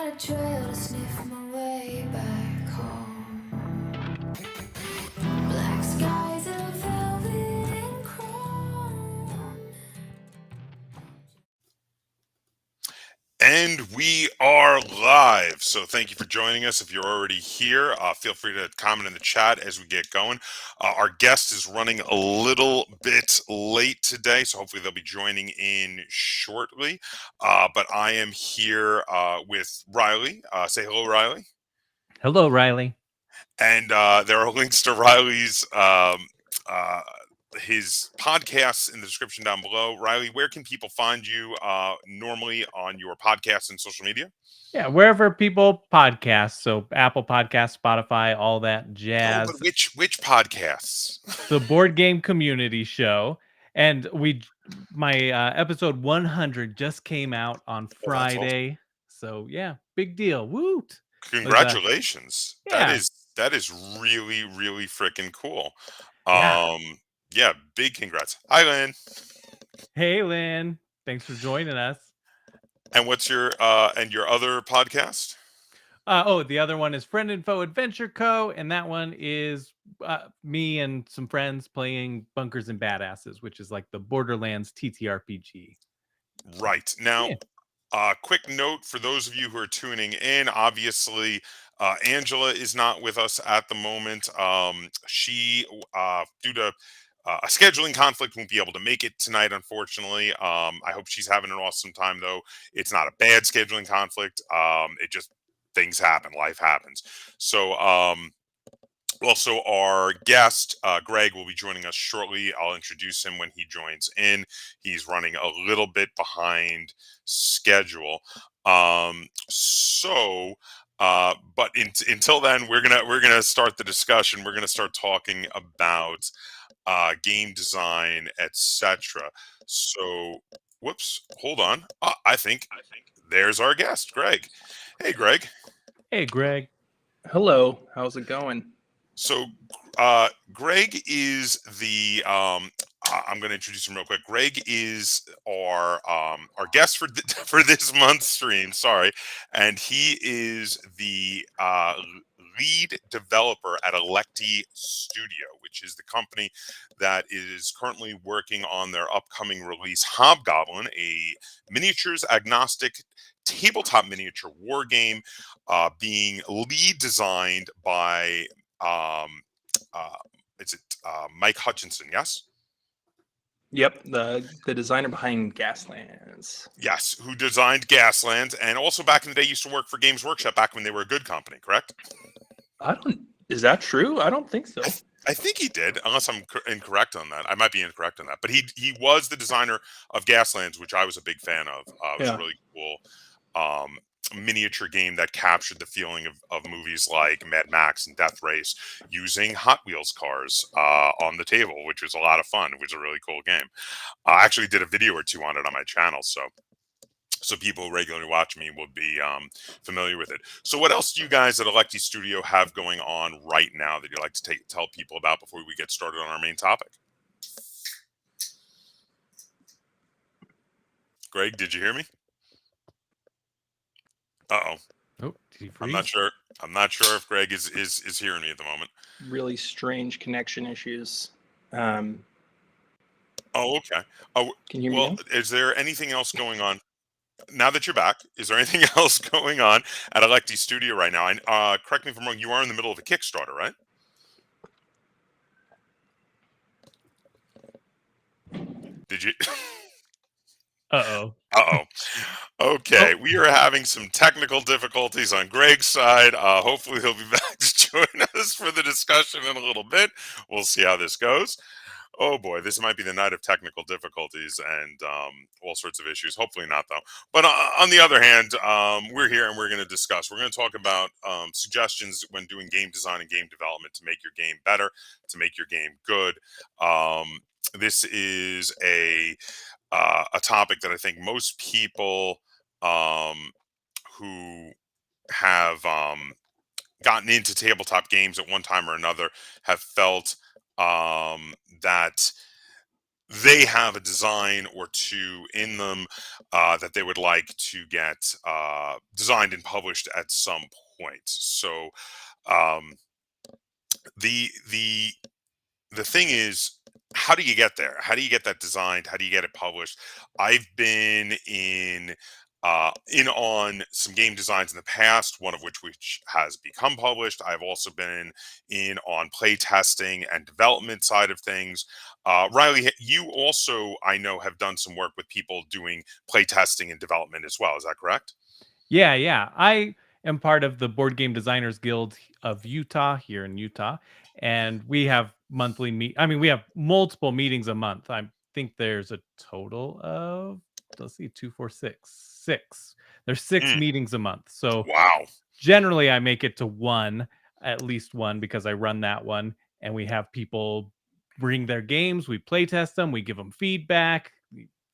find a trail to sniff my way back home. Black skies and velvet and chrome. And we are live. So thank you for joining us. If you're already here, feel free to comment in the chat as we get going. Our guest is running a little bit late today, so hopefully they'll be joining in shortly. But I am here with Riley. Say hello, Riley. Hello, Riley. And there are links to Riley's his podcasts in the description down below. Riley, where can people find you normally on your podcasts and social media? Yeah, wherever people podcast, so Apple Podcasts, Spotify, all that No, jazz. but which podcasts? The Board Game Community Show, and my episode 100 just came out on Oh, that's awesome. Friday. So yeah, big deal. Woot! Congratulations. Yeah, That is really, really freaking cool. yeah. Yeah, big congrats. Hi, Lynn. Hey, Lynn. Thanks for joining us. And what's your other podcast? The other one is Friend and Foe Adventure Co., and that one is me and some friends playing Bunkers and Badasses, which is like the Borderlands TTRPG. Right. Now, Yeah. quick note for those of you who are tuning in. Obviously, Angela is not with us at the moment. She, due to a scheduling conflict, won't be able to make it tonight, unfortunately. I hope she's having an awesome time, though. It's not a bad scheduling conflict. It just things happen, life happens. So, also, our guest, Greg, will be joining us shortly. I'll introduce him when he joins in. He's running a little bit behind schedule. But until then, we're gonna start the discussion. We're gonna start talking about game design, etc. So, whoops, hold on. I think there's our guest, Greg. Hey, Greg. Hey, Greg. Hello, how's it going? So, Greg is the. I'm going to introduce him real quick. Greg is our guest for for this month's stream. Sorry, and he is the lead developer at Electi Studio, which is the company that is currently working on their upcoming release, Hobgoblin, a miniatures agnostic tabletop miniature war game, being lead designed by is it Mike Hutchinson? Yes. Yep, the designer behind Gaslands. Yes, who designed Gaslands, and also back in the day used to work for Games Workshop back when they were a good company, correct? Is that true? I don't think so. I think he did, unless I'm incorrect on that. I might be incorrect on that, but he was the designer of Gaslands, which I was a big fan of. It was a really cool miniature game that captured the feeling of movies like Mad Max and Death Race using Hot Wheels cars on the table, which was a lot of fun. It was a really cool game. I actually did a video or two on it on my channel, so people who regularly watch me will be familiar with it. So what else do you guys at Electi Studio have going on right now that you'd like to tell people about before we get started on our main topic? Greg, did you hear me? Uh-oh. Oh, did he freeze? I'm not sure if Greg is hearing me at the moment. Really strange connection issues. Oh, okay. Oh, can you hear me well, now? is there anything else going on? Now that you're back, is there anything else going on at Electi Studio right now? Correct me if I'm wrong, you are in the middle of a Kickstarter, right? Did you? Uh-oh. Uh-oh. Okay, we are having some technical difficulties on Greg's side. Hopefully he'll be back to join us for the discussion in a little bit. We'll see how this goes. Oh boy, this might be the night of technical difficulties and all sorts of issues. Hopefully not, though. But on the other hand, we're here and we're going to discuss. We're going to talk about suggestions when doing game design and game development to make your game better, to make your game good. This is a topic that I think most people who have gotten into tabletop games at one time or another have felt that they have a design or two in them that they would like to get designed and published at some point. So um, the thing is, how do you get there? How do you get that designed? How do you get it published? I've been in on some game designs in the past, one of which has become published. I've also been in on play testing and development side of things. Riley, you also, I know, have done some work with people doing play testing and development as well. Is that correct? Yeah. I am part of the Board Game Designers Guild of Utah here in Utah, and we have monthly we have multiple meetings a month. I think there's a total of, let's see, 2, 4, 6. There's 6 Mm, meetings a month. So wow. generally I make it to one, at least one, because I run that one, and we have people bring their games, we play test them, we give them feedback,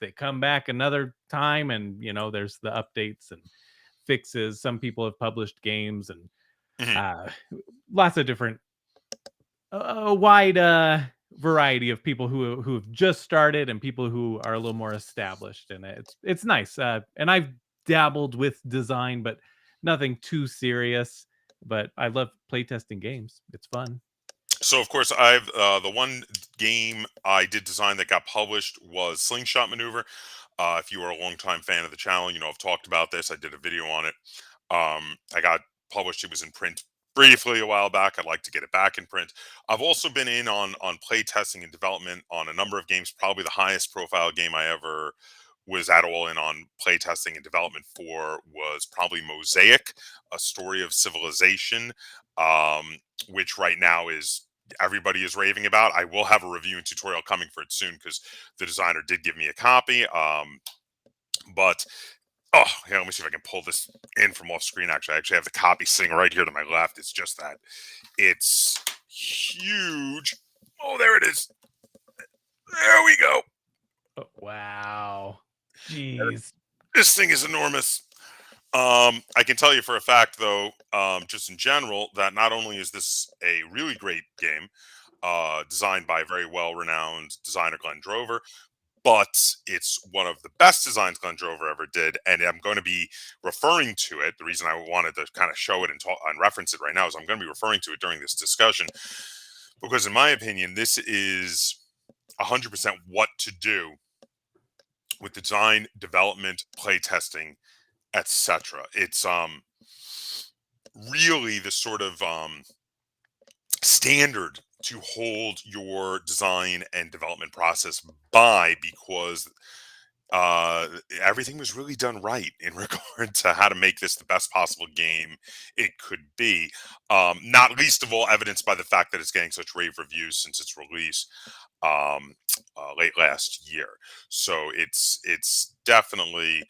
they come back another time, and there's the updates and fixes. Some people have published games, and Mhm. lots of different, a wide variety of people who have just started and people who are a little more established, and it's nice. And I've dabbled with design, but nothing too serious. But I love playtesting games. It's fun. So, of course, I've the one game I did design that got published was Slingshot Maneuver. If you are a longtime fan of the channel, I've talked about this. I did a video on it. I got published. It was in print briefly a while back. I'd like to get it back in print. I've also been in on play testing and development on a number of games. Probably the highest profile game I ever was at all in on play testing and development for was probably Mosaic, A Story of Civilization, which right now is everybody is raving about. I will have a review and tutorial coming for it soon because the designer did give me a copy. But here, let me see if I can pull this in from off screen. Actually, I actually have the copy sitting right here to my left. It's just that it's huge. Oh, there it is. There we go. Oh, wow. Jeez. This thing is enormous. I can tell you for a fact, though, just in general, that not only is this a really great game, designed by a very well-renowned designer, Glenn Drover, but it's one of the best designs Glenn Drover ever did, and I'm going to be referring to it. The reason I wanted to kind of show it and talk and reference it right now is I'm going to be referring to it during this discussion, because in my opinion, this is 100% what to do with design, development, play testing, etc. It's really the sort of standard to hold your design and development process by, because everything was really done right in regard to how to make this the best possible game it could be. Not least of all evidenced by the fact that it's getting such rave reviews since its release late last year. So it's definitely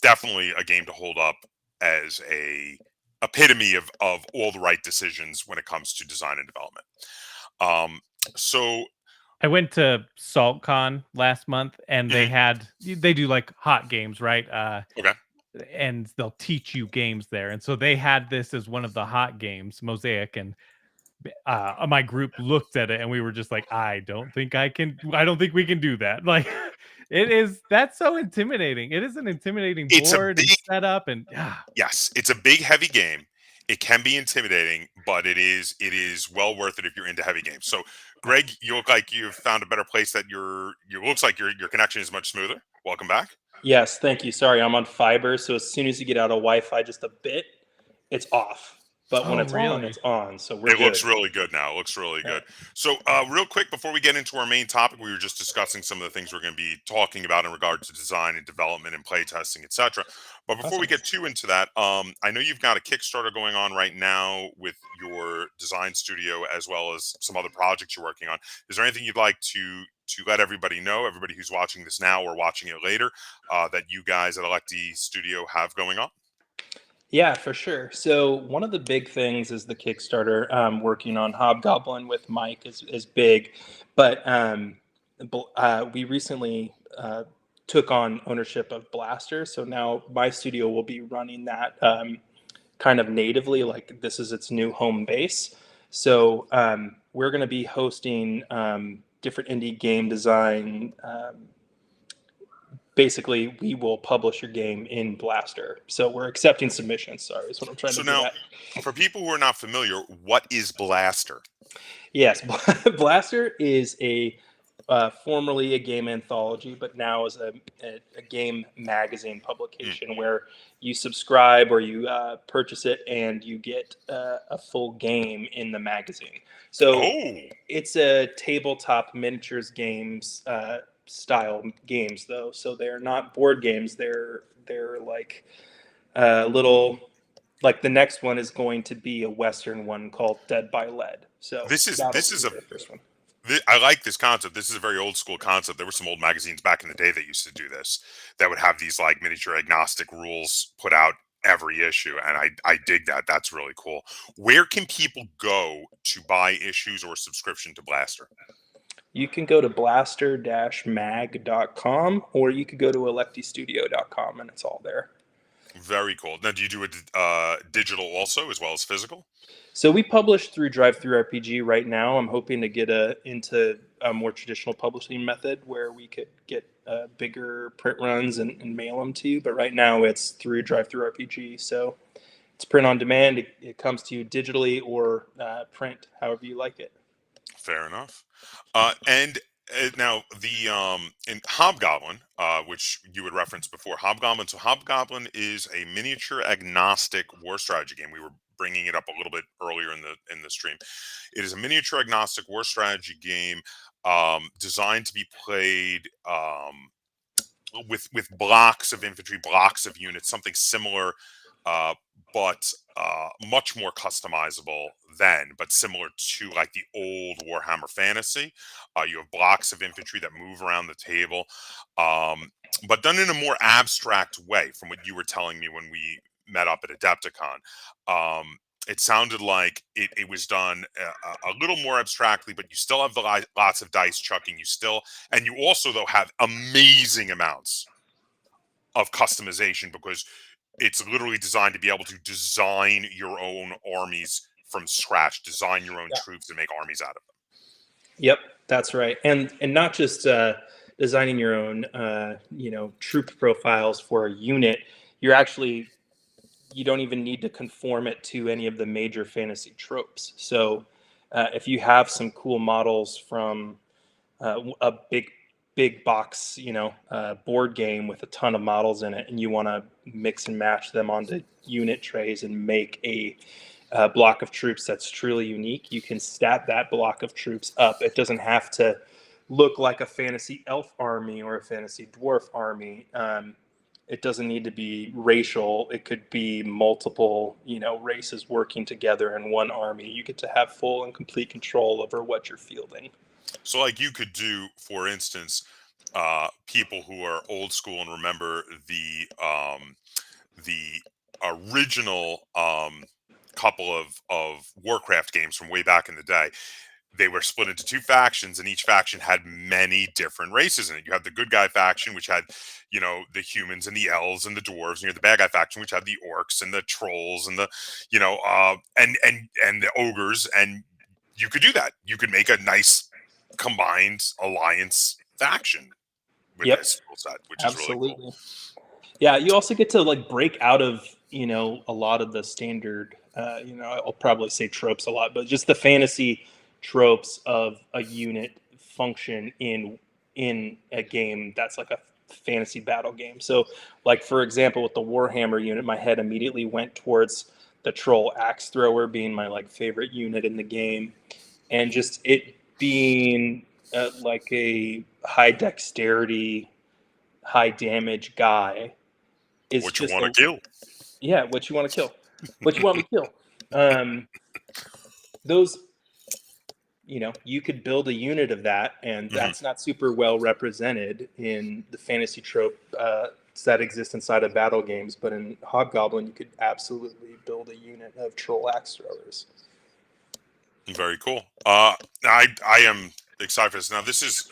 definitely a game to hold up as a epitome of all the right decisions when it comes to design and development. So I went to SaltCon last month, and they do like hot games, right? okay. And they'll teach you games there. And so they had this as one of the hot games, Mosaic, and my group looked at it and we were just like, I don't think we can do that. Like, that's so intimidating. It is an intimidating board and setup, and yes, it's a big, heavy game. It can be intimidating, but it is well worth it if you're into heavy games. So, Greg, you look like you've found a better place that looks like your connection is much smoother. Welcome back. Yes, thank you. Sorry, I'm on fiber, so as soon as you get out of Wi-Fi just a bit, it's off. But when it's on, it's on. So we're good. It looks really good now. It looks really good. So real quick, before we get into our main topic, we were just discussing some of the things we're going to be talking about in regard to design and development and play testing, etc. But before we get too into that, I know you've got a Kickstarter going on right now with your design studio, as well as some other projects you're working on. Is there anything you'd like to let everybody know, everybody who's watching this now or watching it later, that you guys at Electi Studio have going on? Yeah, for sure. So one of the big things is the Kickstarter. Working on Hobgoblin with Mike is big, but we recently took on ownership of Blaster. So now my studio will be running that kind of natively, like this is its new home base. So we're going to be hosting different indie game design. Basically, we will publish your game in Blaster. So we're accepting submissions. Sorry, is what I'm trying So to get now, at. for people who are not familiar, what is Blaster? Yes, Blaster is formerly a game anthology, but now is a game magazine publication where you subscribe or you purchase it and you get a full game in the magazine. So it's a tabletop miniatures games style games, though. So they're not board games. They're like little. Like the next one is going to be a Western one called Dead by Lead. So this is the first one. I like this concept. This is a very old school concept. There were some old magazines back in the day that used to do this, that would have these like miniature agnostic rules put out every issue, and I dig that. That's really cool. Where can people go to buy issues or subscription to Blaster? You can go to blaster-mag.com, or you could go to electistudio.com, and it's all there. Very cool. Now, do you do a digital also as well as physical? So we publish through Drive-Thru RPG right now. I'm hoping to get into a more traditional publishing method where we could get bigger print runs and mail them to you. But right now it's through Drive-Thru RPG. So it's print on demand. It comes to you digitally or print, however you like it. Fair enough. And now the in Hobgoblin, which you would reference before, Hobgoblin. So Hobgoblin is a miniature agnostic war strategy game. We were bringing it up a little bit earlier in the stream. It is a miniature agnostic war strategy game designed to be played with blocks of infantry, blocks of units, something similar, but much more customizable but similar to like the old Warhammer Fantasy. You have blocks of infantry that move around the table, but done in a more abstract way from what you were telling me when we met up at Adepticon. It sounded like it was done a little more abstractly, but you still have lots of dice chucking. And you also, though, have amazing amounts of customization, because it's literally designed to be able to design your own armies from scratch, design your own troops, and make armies out of them. Yep, that's right. And not just designing your own, troop profiles for a unit. You don't even need to conform it to any of the major fantasy tropes. So if you have some cool models from a big box, board game with a ton of models in it, and you want to mix and match them onto unit trays and make a block of troops that's truly unique, you can stat that block of troops up. It doesn't have to look like a fantasy elf army or a fantasy dwarf army. It doesn't need to be racial. It could be multiple, races working together in one army. You get to have full and complete control over what you're fielding. So, like, you could do, for instance, people who are old school and remember the original couple of Warcraft games from way back in the day. They were split into two factions, and each faction had many different races in it. You had the good guy faction, which had, the humans and the elves and the dwarves, and you had the bad guy faction, which had the orcs and the trolls and the, and the ogres. And you could do that. You could make a nice combined alliance faction with this skill set, which is really cool. Yeah, you also get to like break out of, a lot of the standard, I'll probably say tropes a lot, but just the fantasy tropes of a unit function in a game that's like a fantasy battle game. So like, for example, with the Warhammer unit, my head immediately went towards the troll axe thrower being my like favorite unit in the game, and just it being like a high dexterity, high damage guy is what just you want to kill. Yeah, what you want to kill. What you want me to kill. Those, you could build a unit of that, and that's not super well represented in the fantasy trope that exist inside of battle games. But in Hobgoblin, you could absolutely build a unit of troll axe throwers. Very cool. I am excited for this. Now, is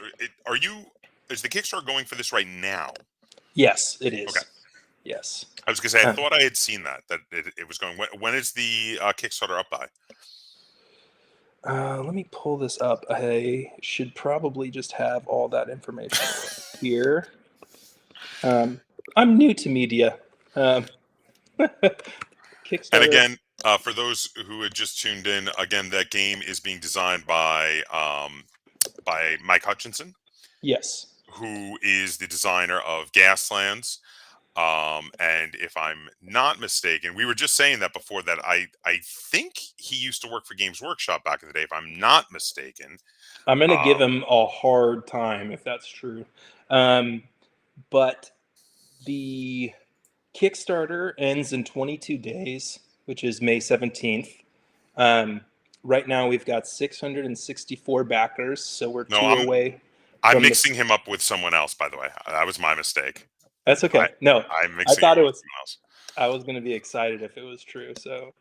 the Kickstarter going for this right now? Yes, it is. Okay. Yes. I was going to say, I thought I had seen that it was going. When is the Kickstarter up by? Let me pull this up. I should probably just have all that information here. I'm new to media. Kickstarter. And again, for those who had just tuned in, again, that game is being designed by Mike Hutchinson. Yes. Who is the designer of Gaslands. And if I'm not mistaken, we were just saying that before, that I think he used to work for Games Workshop back in the day, if I'm not mistaken. I'm going to give him a hard time if that's true. But the Kickstarter ends in 22 days, which is May 17th. Right now we've got 664 backers, so we're away. I'm mixing him up with someone else, by the way. That was my mistake. That's okay. I thought it was. I was going to be excited if it was true. So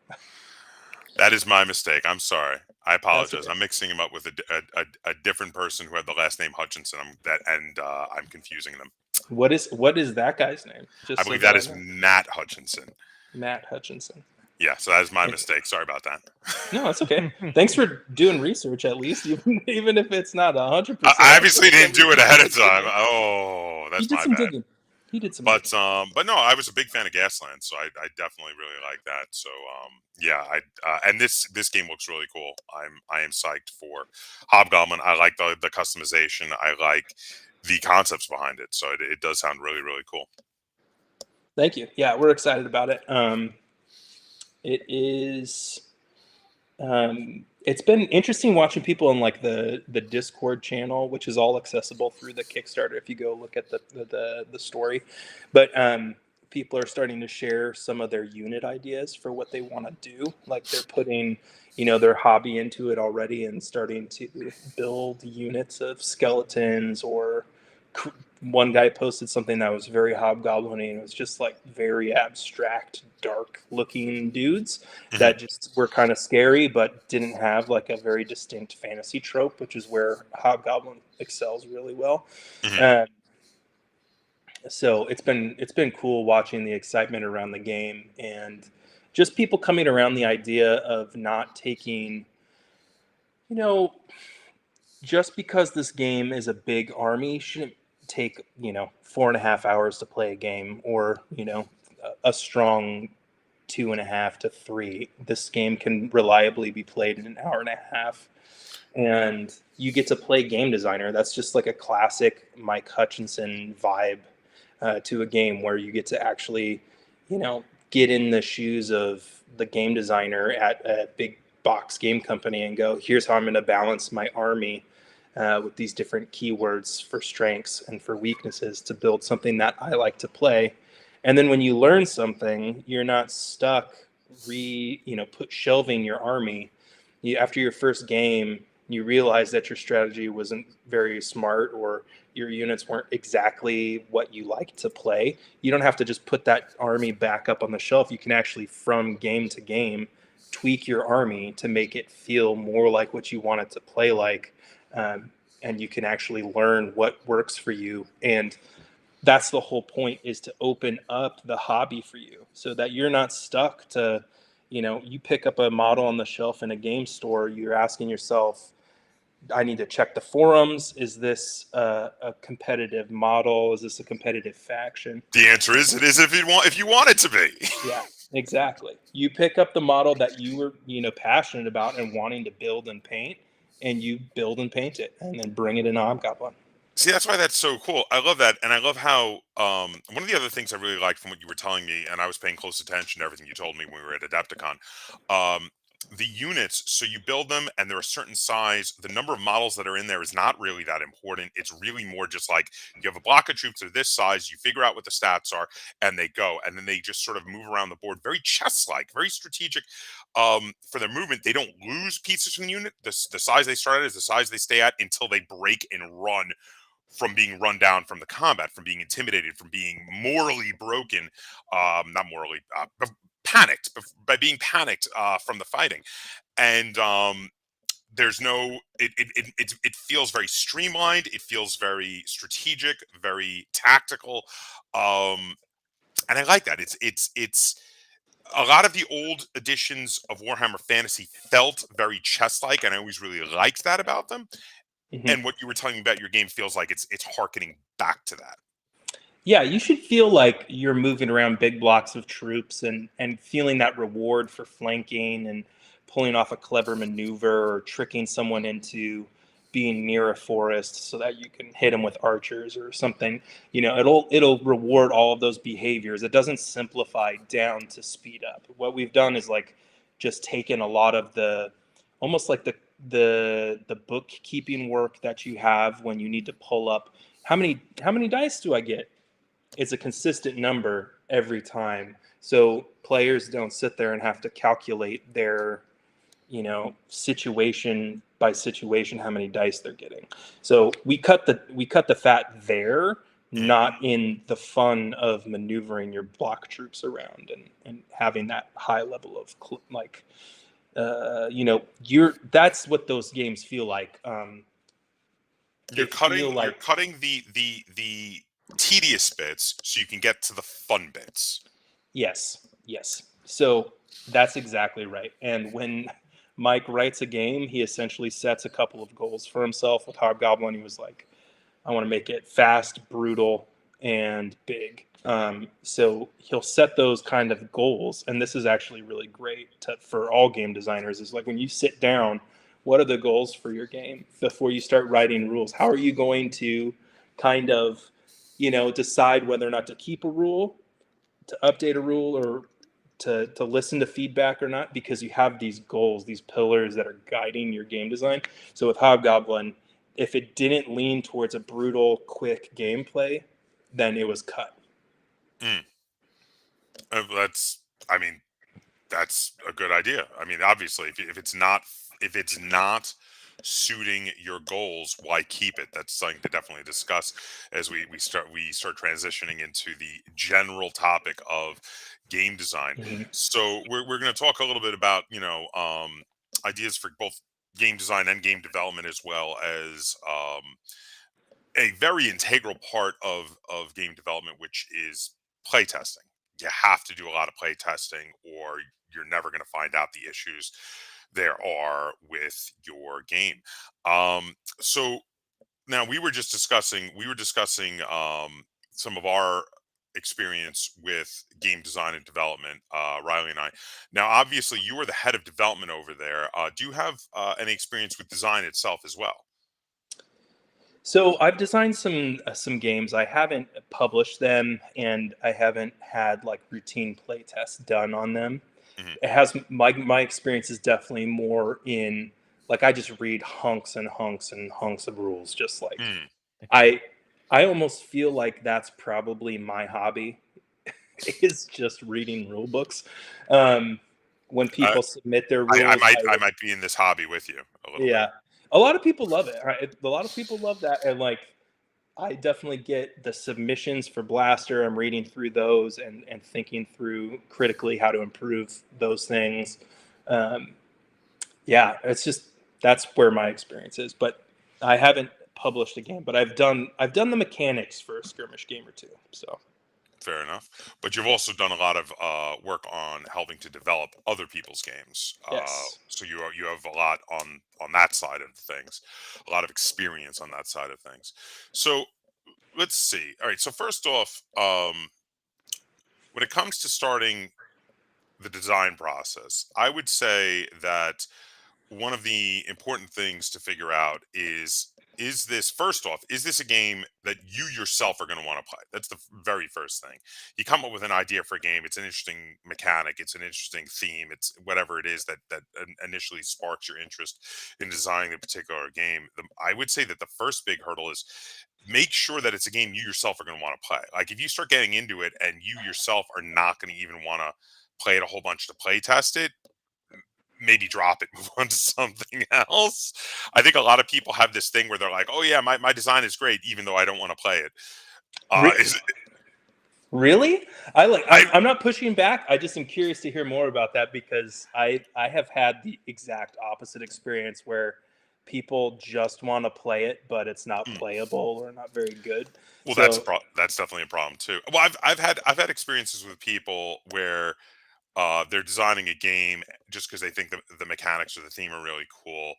that is my mistake. I'm sorry. I apologize. Okay. I'm mixing him up with a different person who had the last name Hutchinson. I'm confusing them. What is that guy's name? I believe that is Matt Hutchinson. Matt Hutchinson. Yeah, so that is my mistake. Sorry about that. No, it's okay. Thanks for doing research, at least, even if it's not 100%. I obviously didn't do it ahead of time. Oh, that's my bad. Digging. He did some. But no, I was a big fan of Gasland, so I definitely really like that. So yeah, and this game looks really cool. I am psyched for Hobgoblin. I like the customization. I like the concepts behind it. So it does sound really, really cool. Thank you. Yeah, we're excited about it. It is. It's been interesting watching people in like the Discord channel, which is all accessible through the Kickstarter if you go look at the story. But people are starting to share some of their unit ideas for what they want to do. Like they're putting, their hobby into it already and starting to build units of skeletons. Or one guy posted something that was very hobgoblin-y, and it was just like very abstract, dark looking dudes that just were kind of scary but didn't have like a very distinct fantasy trope, which is where Hobgoblin excels really well. So it's been cool watching the excitement around the game, and just people coming around the idea of not taking, just because this game is a big army shouldn't take 4.5 hours to play a game, or a strong 2.5 to 3. This game can reliably be played in an hour and a half, and you get to play game designer. That's just like a classic Mike Hutchinson vibe to a game, where you get to actually get in the shoes of the game designer at a big box game company and go, here's how I'm going to balance my army with these different keywords for strengths and for weaknesses to build something that I like to play. And then when you learn something, you're not stuck shelving your army. After your first game, you realize that your strategy wasn't very smart, or your units weren't exactly what you like to play. You don't have to just put that army back up on the shelf. You can actually, from game to game, tweak your army to make it feel more like what you want it to play like. And you can actually learn what works for you. And that's the whole point, is to open up the hobby for you, so that you're not stuck to, you pick up a model on the shelf in a game store, you're asking yourself, I need to check the forums. Is this a competitive model? Is this a competitive faction? The answer is, it is if you want it to be. Yeah, exactly. You pick up the model that you were, passionate about and wanting to build and paint, and you build and paint it, and then bring it in Hobgoblin. See, that's why that's so cool. I love that. And I love how one of the other things I really liked from what you were telling me, and I was paying close attention to everything you told me when we were at Adepticon, the units, so you build them and they're a certain size. The number of models that are in there is not really that important. It's really more just like, you have a block of troops that are this size, you figure out what the stats are, and they go. And then they just sort of move around the board, very chess-like, very strategic for their movement. They don't lose pieces from the unit. The size they start at is the size they stay at until they break and run from being run down from the combat, from being intimidated, from being morally broken, not morally, panicked, by being panicked from the fighting. And there's no, it feels very streamlined. It feels very strategic, very tactical. And I like that. It's a lot of the old editions of Warhammer Fantasy felt very chess-like, and I always really liked that about them. And what you were telling me about your game feels like it's harkening back to that. Yeah, you should feel like you're moving around big blocks of troops and feeling that reward for flanking and pulling off a clever maneuver or tricking someone into being near a forest so that you can hit them with archers or something. You know, it'll reward all of those behaviors. It doesn't simplify down to speed up. What we've done is like just taken a lot of the almost like the bookkeeping work that you have when you need to pull up how many dice do I get? It's a consistent number every time. So players don't sit there and have to calculate their, situation by situation how many dice they're getting. So we cut the fat there, not in the fun of maneuvering your block troops around and having that high level of that's what those games feel like. You're cutting the tedious bits so you can get to the fun bits. Yes. So that's exactly right. And when Mike writes a game, he essentially sets a couple of goals for himself with Hobgoblin. He was like, I want to make it fast, brutal, and big. So he'll set those kind of goals. And this is actually really great for all game designers, is like when you sit down, what are the goals for your game before you start writing rules? How are you going to kind of, decide whether or not to keep a rule, to update a rule, or to listen to feedback or not, because you have these goals, these pillars that are guiding your game design. So with Hobgoblin, if it didn't lean towards a brutal, quick gameplay, then it was cut. That's a good idea. I mean, obviously, if it's not suiting your goals, why keep it? That's something to definitely discuss as we start transitioning into the general topic of game design. So we're going to talk a little bit about ideas for both game design and game development, as well as a very integral part of game development, which is playtesting. You have to do a lot of playtesting, or you're never going to find out the issues there are with your game. So now we were discussing some of our experience with game design and development, Riley and I. Now, obviously, you are the head of development over there. Do you have any experience with design itself as well? So I've designed some games. I haven't published them, and I haven't had like routine play tests done on them. It has my experience is definitely more in like I just read hunks and hunks and hunks of rules, just like I almost feel like that's probably my hobby is just reading rule books. When people submit their rules, I might be in this hobby with you a little bit. A lot of people love it. Right? A lot of people love that, and like I definitely get the submissions for Blaster. I'm reading through those and thinking through critically how to improve those things. It's just that's where my experience is. But I haven't published a game, but I've done the mechanics for a skirmish game or two. So fair enough. But you've also done a lot of work on helping to develop other people's games. Yes. So you have a lot on that side of things, a lot of experience on that side of things. So let's see. All right. So first off, when it comes to starting the design process, I would say that one of the important things to figure out is this a game that you yourself are going to want to play? That's the very first thing. You come up with an idea for a game. It's an interesting mechanic. It's an interesting theme. It's whatever it is that initially sparks your interest in designing a particular game. I would say that the first big hurdle is make sure that it's a game you yourself are going to want to play. Like if you start getting into it and you yourself are not going to even want to play it a whole bunch to play test it, maybe drop it, move on to something else. I think a lot of people have this thing where they're like, oh yeah, my design is great, even though I don't want to play it. Really? I'm not pushing back. I just am curious to hear more about that, because I have had the exact opposite experience where people just want to play it, but it's not playable or not very good. Well, that's definitely a problem too. Well, I've had experiences with people where they're designing a game just because they think the mechanics or the theme are really cool,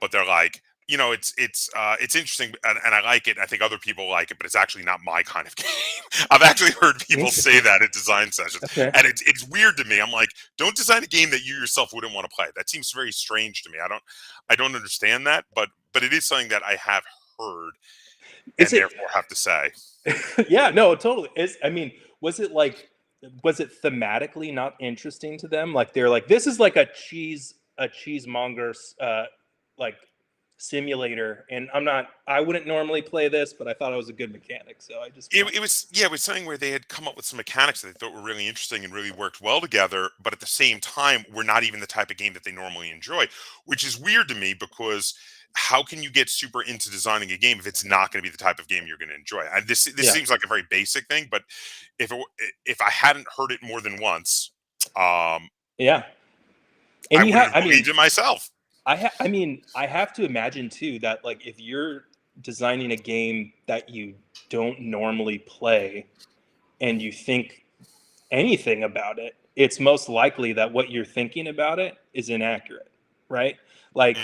but they're like, it's interesting and I like it. I think other people like it, but it's actually not my kind of game. I've actually heard people say that at design sessions, and it's weird to me. I'm like, don't design a game that you yourself wouldn't want to play. That seems very strange to me. I don't understand that, but it is something that I have heard, and therefore have to say. Yeah, no, totally. Was it thematically not interesting to them? Like they're like, this is like a cheesemonger's like simulator, and I wouldn't normally play this, but I thought it was a good mechanic, so I just it was something where they had come up with some mechanics that they thought were really interesting and really worked well together, but at the same time were not even the type of game that they normally enjoy, which is weird to me because how can you get super into designing a game if it's not going to be the type of game you're going to enjoy? And this seems like a very basic thing, but if I hadn't heard it more than once, and I would have believed it myself. I have to imagine too that like if you're designing a game that you don't normally play and you think anything about it, it's most likely that what you're thinking about it is inaccurate, right? Like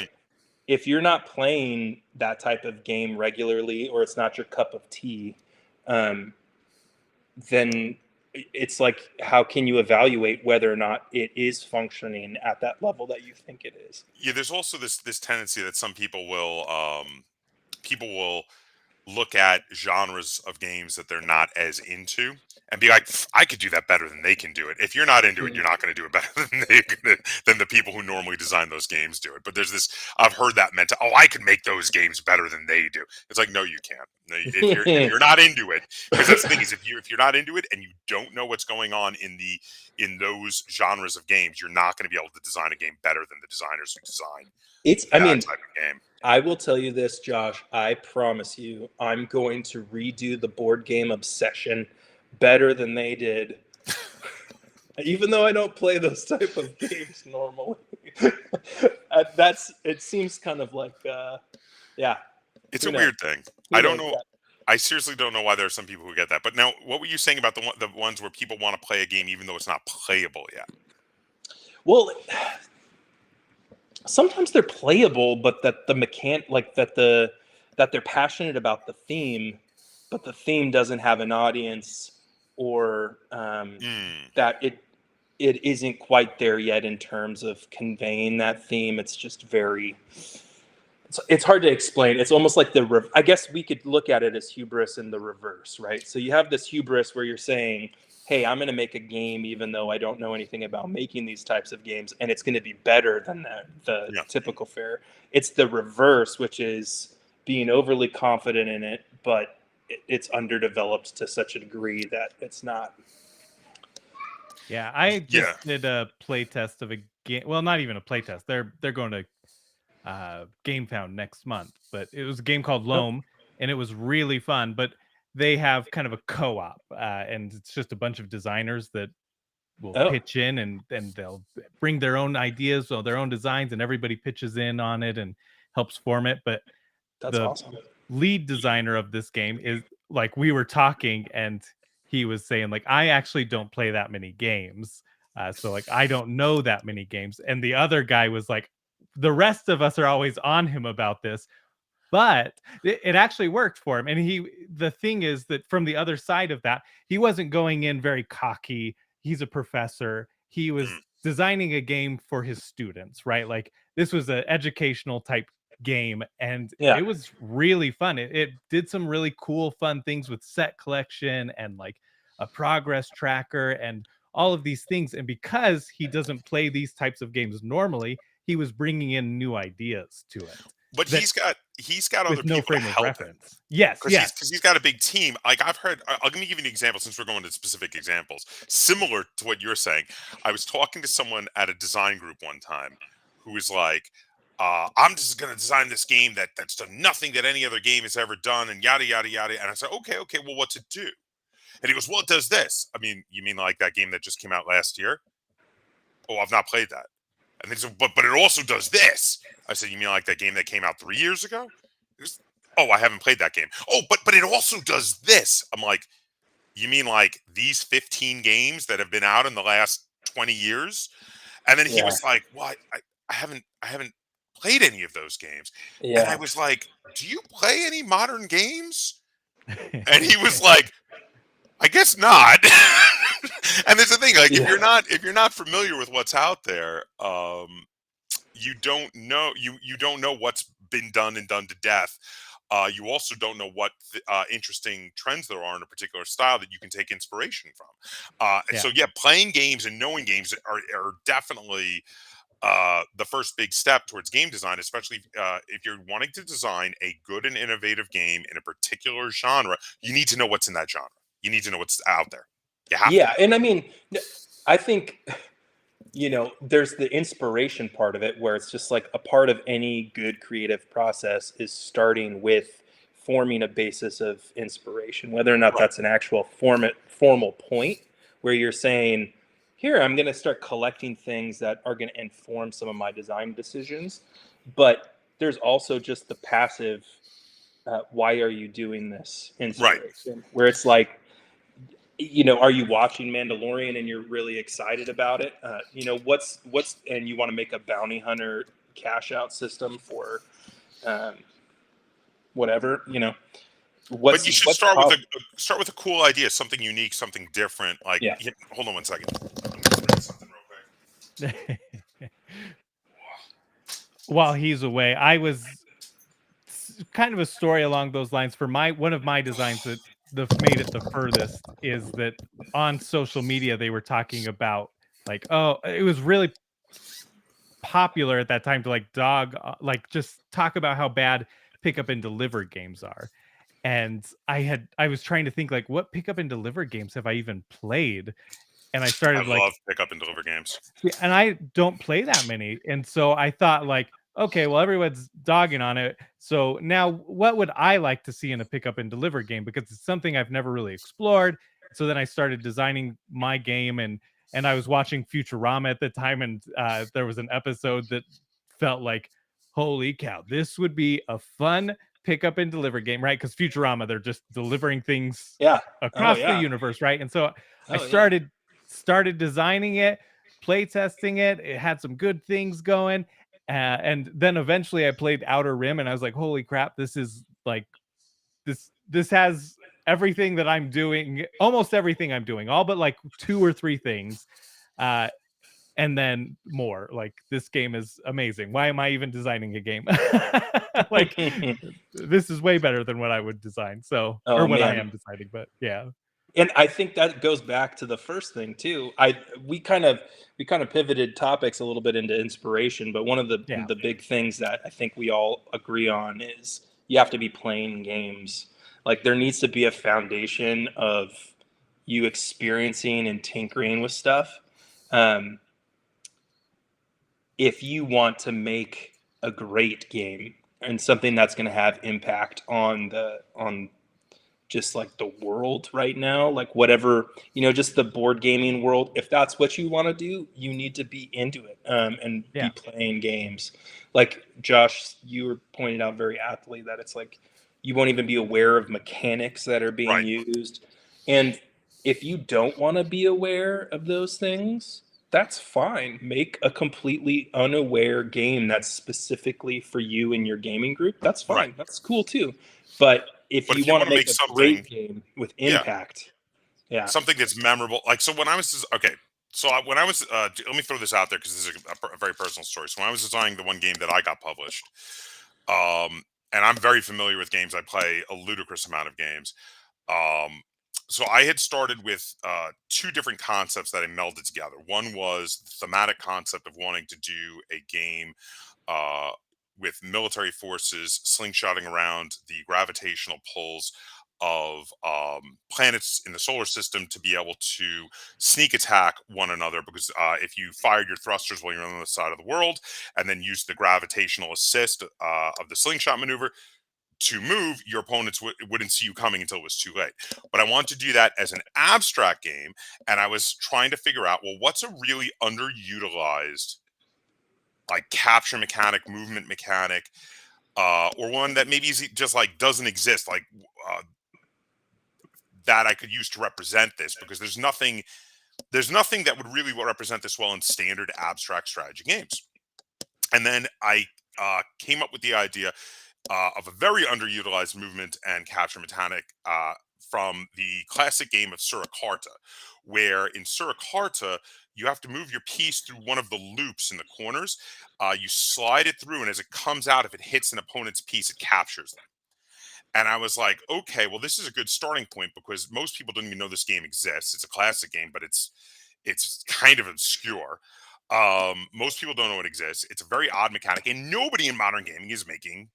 if you're not playing that type of game regularly, or it's not your cup of tea, then it's like, how can you evaluate whether or not it is functioning at that level that you think it is? Yeah, there's also this tendency that some people will look at genres of games that they're not as into and be like, I could do that better than they can do it. If you're not into it, you're not going to do it better than the people who normally design those games do it. But there's this, I've heard that meant, I could make those games better than they do. It's like, no, you can't. No, if you're not into it, because that's the thing is, if you're not into it and you don't know what's going on in those genres of games, you're not going to be able to design a game better than the designers who design that type of game. I will tell you this, Josh. I promise you, I'm going to redo the Board Game Obsession better than they did. Even though I don't play those type of games normally. It seems kind of like, yeah. It's a weird thing. I don't know. I seriously don't know why there are some people who get that. But now, what were you saying about the ones where people want to play a game even though it's not playable yet? Well, sometimes they're playable, but that that they're passionate about the theme, but the theme doesn't have an audience, or that it isn't quite there yet in terms of conveying that theme. It's just it's hard to explain. It's almost like I guess we could look at it as hubris in the reverse, right? So you have this hubris where you're saying, hey, I'm going to make a game even though I don't know anything about making these types of games, and it's going to be better than the typical fare. It's the reverse, which is being overly confident in it, but it's underdeveloped to such a degree that it's not. Yeah, I just did a play test of a game. Well, not even a play test. They're going to GameFound next month, but it was a game called Loam, and it was really fun. But they have kind of a co-op, and it's just a bunch of designers that will pitch in, and they'll bring their own ideas or their own designs, and everybody pitches in on it and helps form it. But that's awesome. Lead designer of this game is like, we were talking, and he was saying like, I actually don't play that many games, so like I don't know that many games. And the other guy was like, the rest of us are always on him about this, but it actually worked for him. And the thing is that from the other side of that, he wasn't going in very cocky. He's a professor. He was designing a game for his students, right? Like this was an educational type game, and it was really fun. It did some really cool, fun things with set collection and like a progress tracker and all of these things. And because he doesn't play these types of games normally, he was bringing in new ideas to it. But he's got other people to help him. Yes, because he's got a big team. Like I've heard, let me give you an example since we're going to specific examples. Similar to what you're saying, I was talking to someone at a design group one time who was like, I'm just going to design this game that's done nothing that any other game has ever done, and yada, yada, yada. And I said, okay, well, what's it do? And he goes, well, it does this. I mean, you mean like that game that just came out last year? Oh, I've not played that. And they said, but it also does this. I said, you mean like that game that came out 3 years ago? Goes, oh, I haven't played that game. Oh, but it also does this. I'm like, you mean like these 15 games that have been out in the last 20 years. And then he was like, well, I haven't played any of those games. And I was like, do you play any modern games? And he was like, I guess not. And there's the thing, like if you're not familiar with what's out there, you don't know you don't know what's been done and done to death. You also don't know what interesting trends there are in a particular style that you can take inspiration from. So playing games and knowing games are definitely the first big step towards game design, especially if you're wanting to design a good and innovative game in a particular genre. You need to know what's in that genre. You need to know what's out there. You have to. And I mean, I think, there's the inspiration part of it, where it's just like a part of any good creative process is starting with forming a basis of inspiration, whether or not that's an actual formal point where you're saying, here, I'm going to start collecting things that are going to inform some of my design decisions. But there's also just the passive, why are you doing this inspiration, where it's like, are you watching Mandalorian and you're really excited about it? What's and you want to make a bounty hunter cash out system for whatever, but you should start with a cool idea, something unique, something different. Like, hold on one second. I'm just reading something real quick. While he's away, I was kind of a story along those lines for one of my designs that made it the furthest is that on social media they were talking about like, it was really popular at that time to like just talk about how bad pick up and deliver games are. And I was trying to think like, what pick up and deliver games have I even played? And I started love pick up and deliver games. And I don't play that many. And so I thought like, okay, well, everyone's dogging on it. So now what would I like to see in a pick up and deliver game? Because it's something I've never really explored. So then I started designing my game, and I was watching Futurama at the time. And there was an episode that felt like, holy cow, this would be a fun pick up and deliver game, right? Because Futurama, they're just delivering things across the universe, right? And so I started designing it, play testing it. It had some good things going. And then eventually I played Outer Rim and I was like, holy crap, this is like, this has everything that I'm doing, almost everything I'm doing, all but like 2 or 3 things. And then more. Like, this game is amazing. Why am I even designing a game? Like, this is way better than what I would design. So, I am deciding, but yeah. And I think that goes back to the first thing too. We kind of pivoted topics a little bit into inspiration, but one of the big things that I think we all agree on is you have to be playing games. Like, there needs to be a foundation of you experiencing and tinkering with stuff. If you want to make a great game and something that's going to have impact on just like the world right now, like whatever, just the board gaming world, if that's what you want to do, you need to be into it and be playing games. Like, Josh, you were pointing out very aptly that it's like you won't even be aware of mechanics that are being used. And if you don't want to be aware of those things, that's fine. Make a completely unaware game that's specifically for you and your gaming group. That's fine. That's cool too. But if you want to make a great game with impact, something that's memorable. Like, so when I was let me throw this out there because this is a very personal story. So when I was designing the one game that I got published, and I'm very familiar with games. I play a ludicrous amount of games. So I had started with 2 different concepts that I melded together. One was the thematic concept of wanting to do a game with military forces slingshotting around the gravitational pulls of planets in the solar system to be able to sneak attack one another, because if you fired your thrusters while you're on the other side of the world and then used the gravitational assist of the slingshot maneuver to move, your opponents wouldn't see you coming until it was too late. But I wanted to do that as an abstract game, and I was trying to figure out, well, what's a really underutilized like capture mechanic, movement mechanic, or one that maybe just like doesn't exist, like that I could use to represent this, because there's nothing there's nothing that would really represent this well in standard abstract strategy games. And then I came up with the idea of a very underutilized movement and capture mechanic from the classic game of Surakarta, where in Surakarta, you have to move your piece through one of the loops in the corners. You slide it through, and as it comes out, if it hits an opponent's piece, it captures them. And I was like, okay, well, this is a good starting point because most people don't even know this game exists. It's a classic game, but it's kind of obscure. Most people don't know it exists. It's a very odd mechanic, and nobody in modern gaming is making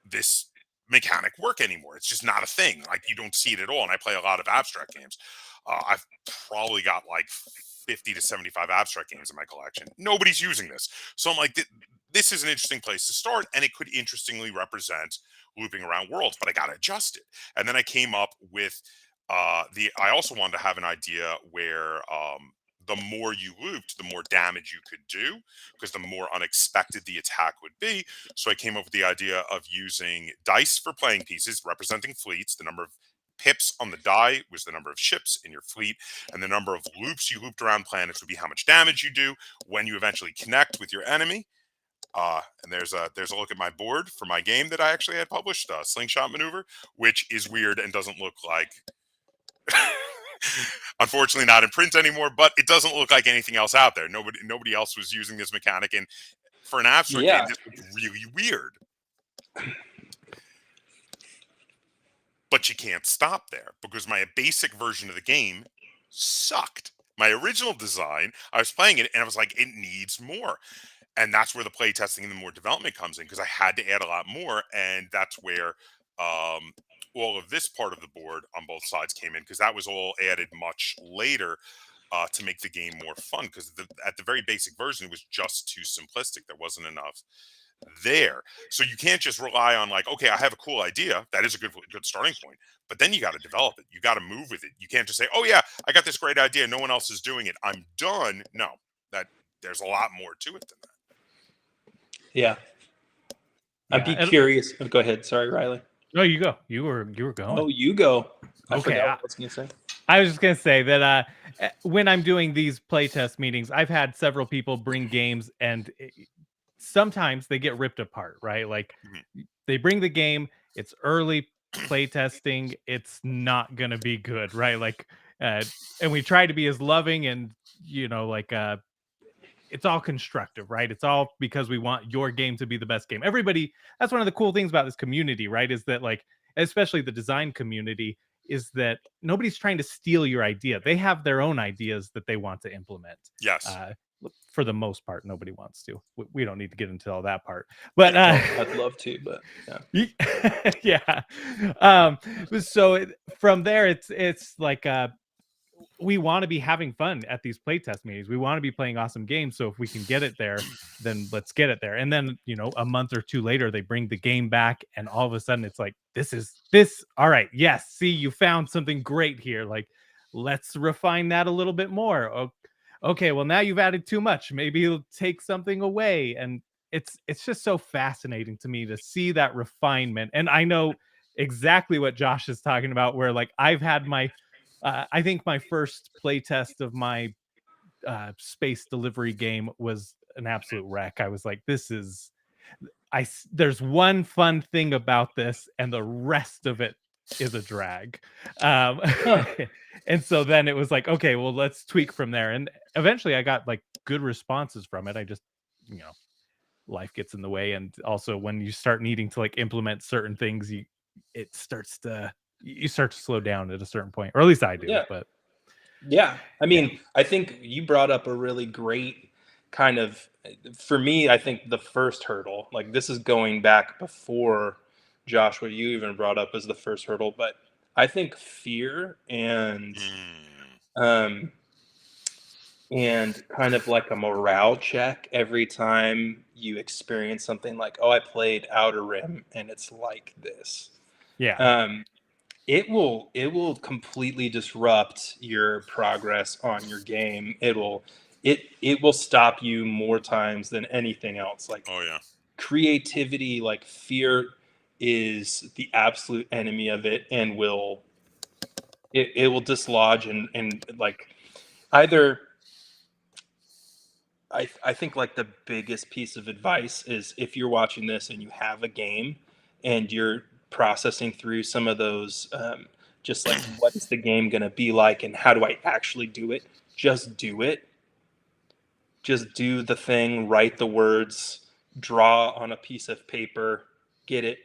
this mechanic work anymore. It's just not a thing. Like, you don't see it at all. And I play a lot of abstract games. I've probably got like 50 to 75 abstract games in my collection. Nobody's using this. So I'm like, this is an interesting place to start, and it could interestingly represent looping around worlds, but I got to adjust it. And then I came up with I also wanted to have an idea where the more you looped, the more damage you could do, because the more unexpected the attack would be. So I came up with the idea of using dice for playing pieces representing fleets. The number of pips on the die was the number of ships in your fleet, and the number of loops you looped around planets would be how much damage you do when you eventually connect with your enemy. And there's a look at my board for my game that I actually had published, Slingshot Maneuver, which is weird and doesn't look like unfortunately not in print anymore, but it doesn't look like anything else out there. Nobody else was using this mechanic, and for an abstract game, this looked really weird. But you can't stop there, because my basic version of the game sucked. My original design, I was playing it and I was like, it needs more. And that's where the play testing and the more development comes in, because I had to add a lot more. And that's where all of this part of the board on both sides came in, because that was all added much later to make the game more fun, because at the very basic version, it was just too simplistic. There wasn't enough there. So you can't just rely on like, okay, I have a cool idea. That is a good starting point. But then you got to develop it. You got to move with it. You can't just say, oh yeah, I got this great idea. No one else is doing it. I'm done. No, there's a lot more to it than that. Yeah. I'd be curious. Go ahead. Sorry, Riley. No, you go. You were going. Oh, you go. I Okay. forgot what I was going to say. I was just going to say that when I'm doing these playtest meetings, I've had several people bring games, and sometimes they get ripped apart, right? Like they bring the game, it's early playtesting, it's not going to be good, right? Like, and we try to be as loving and, it's all constructive, right? It's all because we want your game to be the best game. Everybody, that's one of the cool things about this community, right? Is that, like, especially the design community, is that nobody's trying to steal your idea. They have their own ideas that they want to implement. Yes. For the most part, nobody wants to. We don't need to get into all that part. But I'd love to, but yeah. Yeah. So from there, it's like we want to be having fun at these playtest meetings. We want to be playing awesome games. So if we can get it there, then let's get it there. And then, a month or two later, they bring the game back, and all of a sudden it's like, this. All right. Yes. See, you found something great here. Like, let's refine that a little bit more. Okay. Well, now you've added too much. Maybe you'll take something away. And it's just so fascinating to me to see that refinement. And I know exactly what Josh is talking about, where like I've had my, I think my first playtest of my space delivery game was an absolute wreck. I was like, there's one fun thing about this, and the rest of it is a drag. And so then it was like, okay, well, let's tweak from there. And eventually I got like good responses from it. I just, life gets in the way. And also when you start needing to like implement certain things, you start to slow down at a certain point, or at least I do. Yeah. But yeah, I mean, I think you brought up a really great kind of, for me, I think the first hurdle, like this is going back before Josh, what you even brought up as the first hurdle, but I think fear and kind of like a morale check every time you experience something like, oh, I played Outer Rim and it's like this. Yeah. It will completely disrupt your progress on your game. It will stop you more times than anything else. Like, oh yeah, creativity, like fear is the absolute enemy of it, and it will dislodge and like either I think like the biggest piece of advice is if you're watching this and you have a game and you're processing through some of those, just like what is the game going to be like and how do I actually do it? Just do it. Just do the thing, write the words, draw on a piece of paper, get it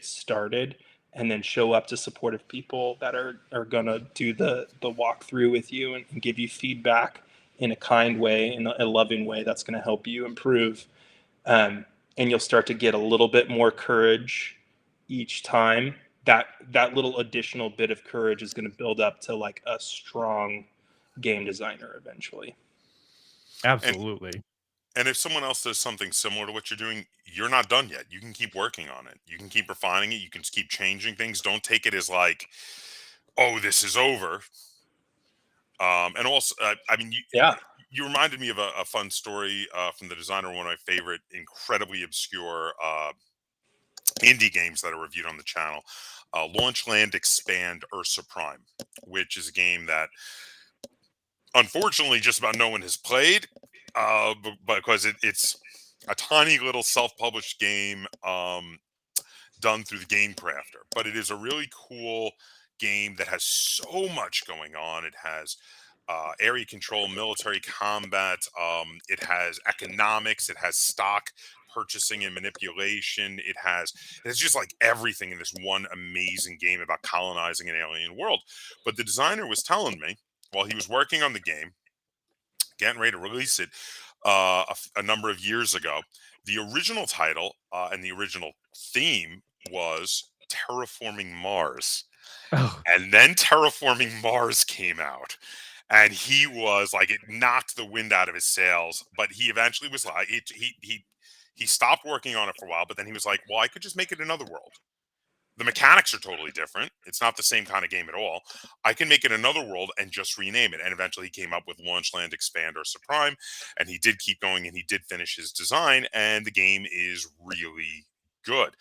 started, and then show up to supportive people that are gonna do the walkthrough with you and give you feedback in a kind way, in a loving way that's gonna help you improve. And you'll start to get a little bit more courage each time. That little additional bit of courage is gonna build up to like a strong game designer eventually. Absolutely. And if someone else does something similar to what you're doing, you're not done yet. You can keep working on it. You can keep refining it. You can keep changing things. Don't take it as like, oh, this is over. And also, I mean, Yeah. you reminded me of a fun story from the designer of one of my favorite, incredibly obscure indie games that are reviewed on the channel. Launch, Land, Expand, Ursa Prime, which is a game that unfortunately just about no one has played, because it's a tiny little self-published game done through the Game Crafter. But it is a really cool game that has so much going on. It has area control, military combat. It has economics. It has stock purchasing and manipulation. It's just like everything in this one amazing game about colonizing an alien world. But the designer was telling me while he was working on the game, getting ready to release it a number of years ago, the original title and the original theme was Terraforming Mars. Oh, And then Terraforming Mars came out. And he was like, it knocked the wind out of his sails. But he eventually was like, he stopped working on it for a while. But then he was like, well, I could just make it another world. The mechanics are totally different. It's not the same kind of game at all. I can make it another world and just rename it. And eventually he came up with Launch, Land, Expand, Ursa Prime. And he did keep going and he did finish his design. And the game is really good.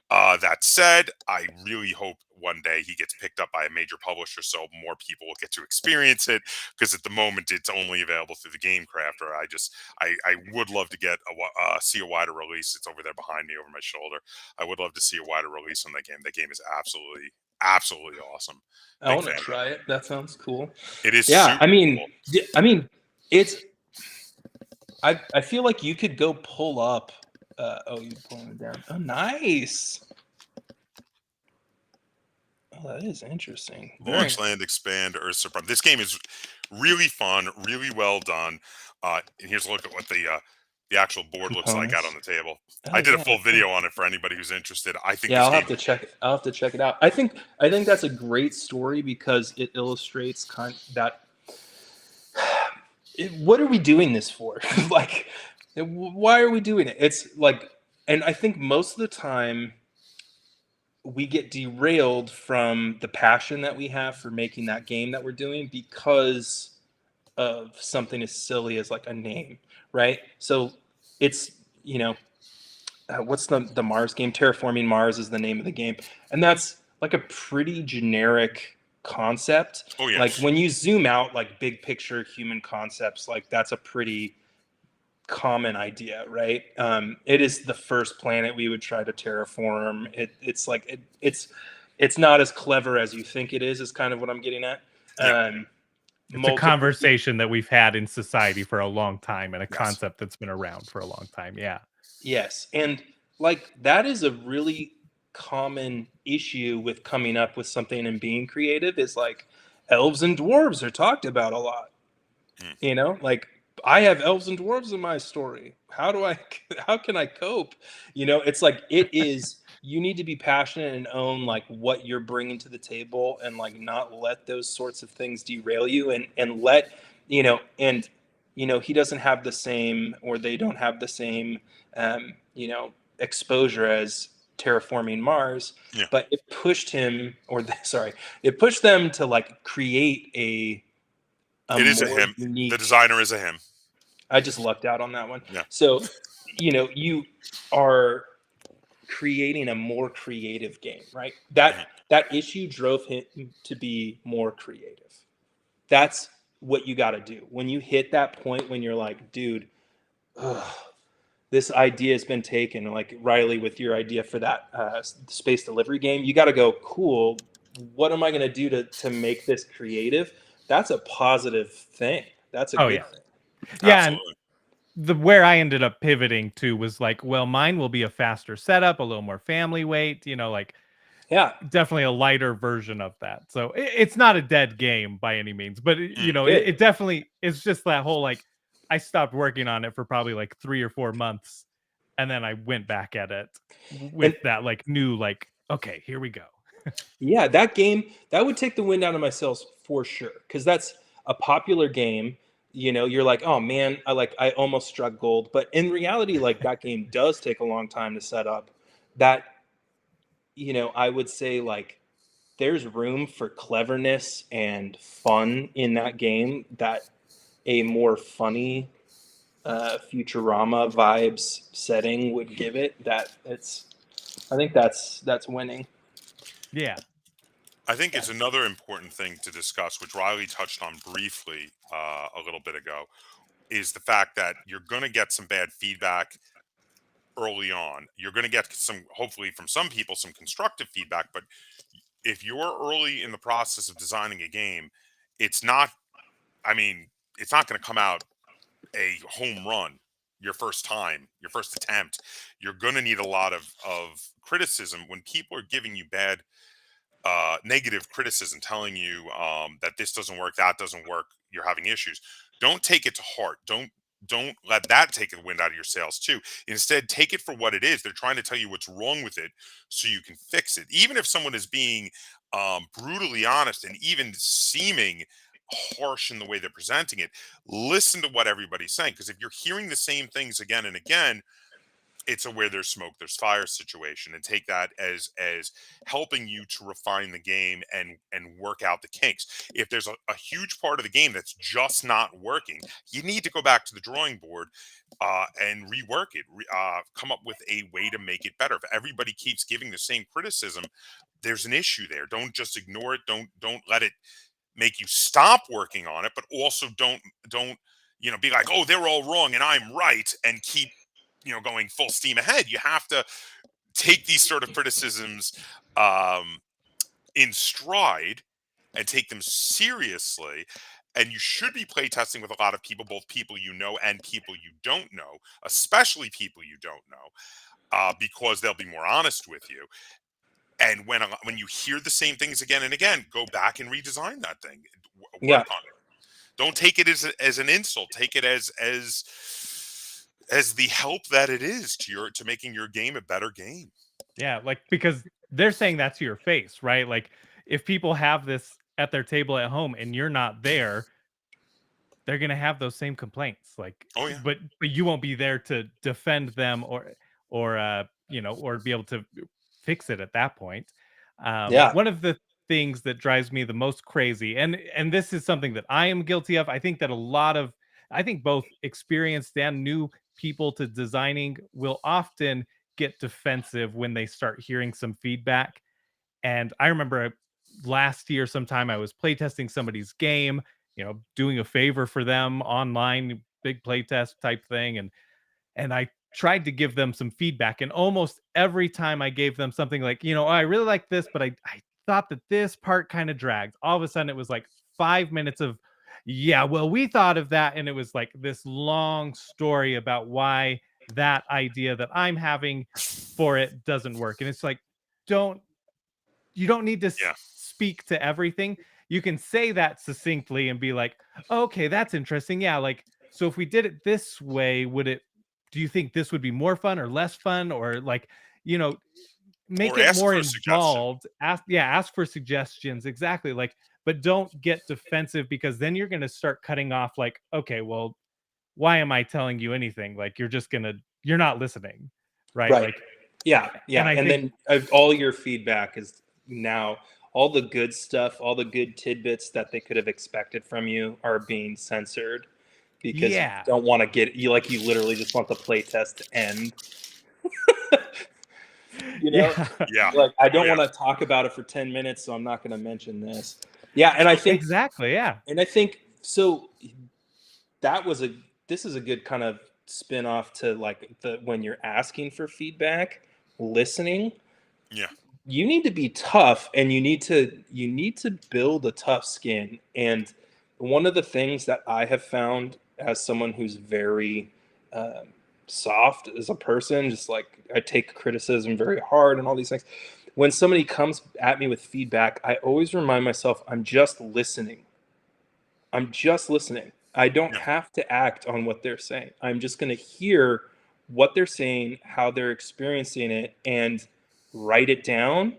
That said, I really hope one day he gets picked up by a major publisher so more people will get to experience it, because at the moment it's only available through the Game Crafter. I would love to get see a wider release. It's over there behind me over my shoulder. I would love to see a wider release on that game. That game is absolutely awesome. I want to try it. That sounds cool. It is. Yeah, I mean, cool. it's. I feel like you could go pull up. Oh, you're pulling it down. Oh, nice. Oh, that is interesting. Launch, Land, Expand, Ursa Prime. This game is really fun, really well done. And here's a look at what the actual board looks like out on the table. I did a full video on it for anybody who's interested. I think. Yeah, I'll have to check it. I'll have to check it out. I think that's a great story because it illustrates that. What are we doing this for? Like, why are we doing it? It's like, and I think most of the time we get derailed from the passion that we have for making that game that we're doing because of something as silly as like a name, right? So it's, what's the Mars game? Terraforming Mars is the name of the game. And that's like a pretty generic concept. Oh, yes. Like when you zoom out, like big picture human concepts, like that's a pretty common idea, right? It is the first planet we would try to terraform. It's not as clever as you think it is kind of what I'm getting at. It's a conversation that we've had in society for a long time and a concept that's been around for a long time. Yeah. Yes. And like that is a really common issue with coming up with something and being creative is like elves and dwarves are talked about a lot. Like I have elves and dwarves in my story. How can I cope? It's like it is. You need to be passionate and own like what you're bringing to the table and like not let those sorts of things derail you and let, he doesn't have the same, or they don't have the same, exposure as Terraforming Mars, but it pushed him it pushed them to like create it is a him. Unique... The designer is a him. I just lucked out on that one. Yeah. So, you are creating a more creative game, right? That issue drove him to be more creative. That's what you got to do. When you hit that point when you're like, dude, this idea has been taken, like Riley with your idea for that space delivery game, you got to go, cool, what am I going to do to make this creative? That's a positive thing. That's a good thing. Yeah. Absolutely. And where I ended up pivoting to was like, well, mine will be a faster setup, a little more family weight, you know, like, yeah, definitely a lighter version of that. So it's not a dead game by any means, but you know, it definitely is just that whole, like, I stopped working on it for probably like 3 or 4 months. And then I went back at it with that like new, like, okay, here we go. Yeah, that game, that would take the wind out of my sails for sure. Cause that's a popular game. You know, you're like, oh man, I almost struck gold. But in reality, like that game does take a long time to set up. That, you know, I would say like there's room for cleverness and fun in that game that a more funny Futurama vibes setting would give it. I think that's winning. Yeah. I think it's another important thing to discuss, which Riley touched on briefly a little bit ago, is the fact that you're going to get some bad feedback early on. You're going to get some, hopefully from some people, some constructive feedback. But if you're early in the process of designing a game, it's not going to come out a home run your first time, your first attempt. You're going to need a lot of criticism when people are giving you bad negative criticism, telling you that this doesn't work, that doesn't work, you're having issues. Don't take it to heart. Don't let that take the wind out of your sails too. Instead, take it for what it is. They're trying to tell you what's wrong with it so you can fix it. Even if someone is being brutally honest and even seeming harsh in the way they're presenting it, listen to what everybody's saying. Because if you're hearing the same things again and again, it's a where there's smoke there's fire situation, and take that as helping you to refine the game and work out the kinks. If there's a huge part of the game that's just not working, you need to go back to the drawing board and rework it, come up with a way to make it better. If everybody keeps giving the same criticism, there's an issue there. Don't just ignore it. Don't let it make you stop working on it, but also don't be like, oh, they're all wrong and I'm right, and keep going full steam ahead. You have to take these sort of criticisms in stride and take them seriously. And you should be playtesting with a lot of people, both people you know and people you don't know, especially people you don't know, because they'll be more honest with you. And when you hear the same things again and again, go back and redesign that thing. Work on it. Don't take it as an insult. Take it as the help that it is to making your game a better game. Yeah, like, because they're saying that to your face, right? Like, if people have this at their table at home and you're not there, they're gonna have those same complaints. Like, oh yeah, but you won't be there to defend them or be able to fix it at that point. One of the things that drives me the most crazy, and this is something that I am guilty of. I think that I think both experienced and new people to designing will often get defensive when they start hearing some feedback. And I remember last year sometime I was playtesting somebody's game, doing a favor for them online, big playtest type thing, and I tried to give them some feedback, and almost every time I gave them something like, I really like this, but I thought that this part kind of dragged. All of a sudden it was like 5 minutes of, yeah, well, we thought of that. And it was like this long story about why that idea that I'm having for it doesn't work. And it's like, you don't need to speak to everything. You can say that succinctly and be like, okay, that's interesting. Yeah. Like, so if we did it this way, do you think this would be more fun or less fun? Or like, make it more involved. Ask for suggestions. Exactly. Like, but don't get defensive, because then you're going to start cutting off, like, okay, well, why am I telling you anything? Like, you're not listening. Right. Like, yeah. And then all your feedback is now all the good stuff, all the good tidbits that they could have expected from you are being censored, because you don't want to get you literally just want the playtest to end. Like, I don't want to talk about it for 10 minutes, so I'm not going to mention this. Yeah, and I think exactly, yeah. And I think So this is a good kind of spin off to like when you're asking for feedback, listening. Yeah. You need to be tough, and you need to build a tough skin. And one of the things that I have found as someone who's very soft as a person, just like I take criticism very hard and all these things. When somebody comes at me with feedback, I always remind myself I'm just listening. I'm just listening. I don't Yeah. have to act on what they're saying. I'm just going to hear what they're saying, how they're experiencing it, and write it down.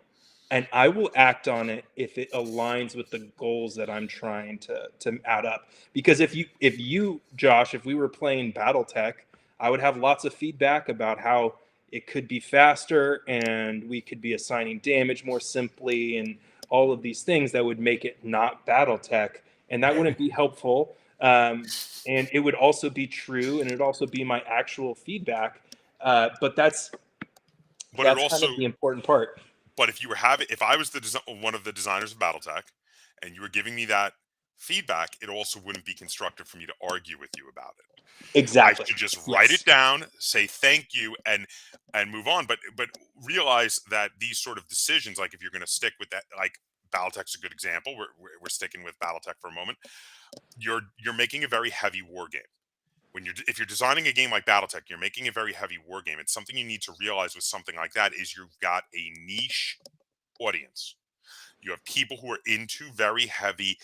And I will act on it if it aligns with the goals that I'm trying to add up. Because if you, Josh, if we were playing BattleTech, I would have lots of feedback about how it could be faster and we could be assigning damage more simply and all of these things that would make it not BattleTech, and that wouldn't be helpful. And it would also be true, and it would also be my actual feedback. But that's But it kind also, of the important part. but if I was one of the designers of BattleTech, and you were giving me that feedback, it also wouldn't be constructive for me to argue with you about it. Exactly. I should just write Yes. it down, say thank you, and move on. But realize that these sort of decisions, like if you're going to stick with that, like BattleTech's a good example. We're sticking with BattleTech for a moment. You're making a very heavy war game. If you're designing a game like BattleTech, you're making a very heavy war game. It's something you need to realize with something like that is you've got a niche audience. You have people who are into very heavy,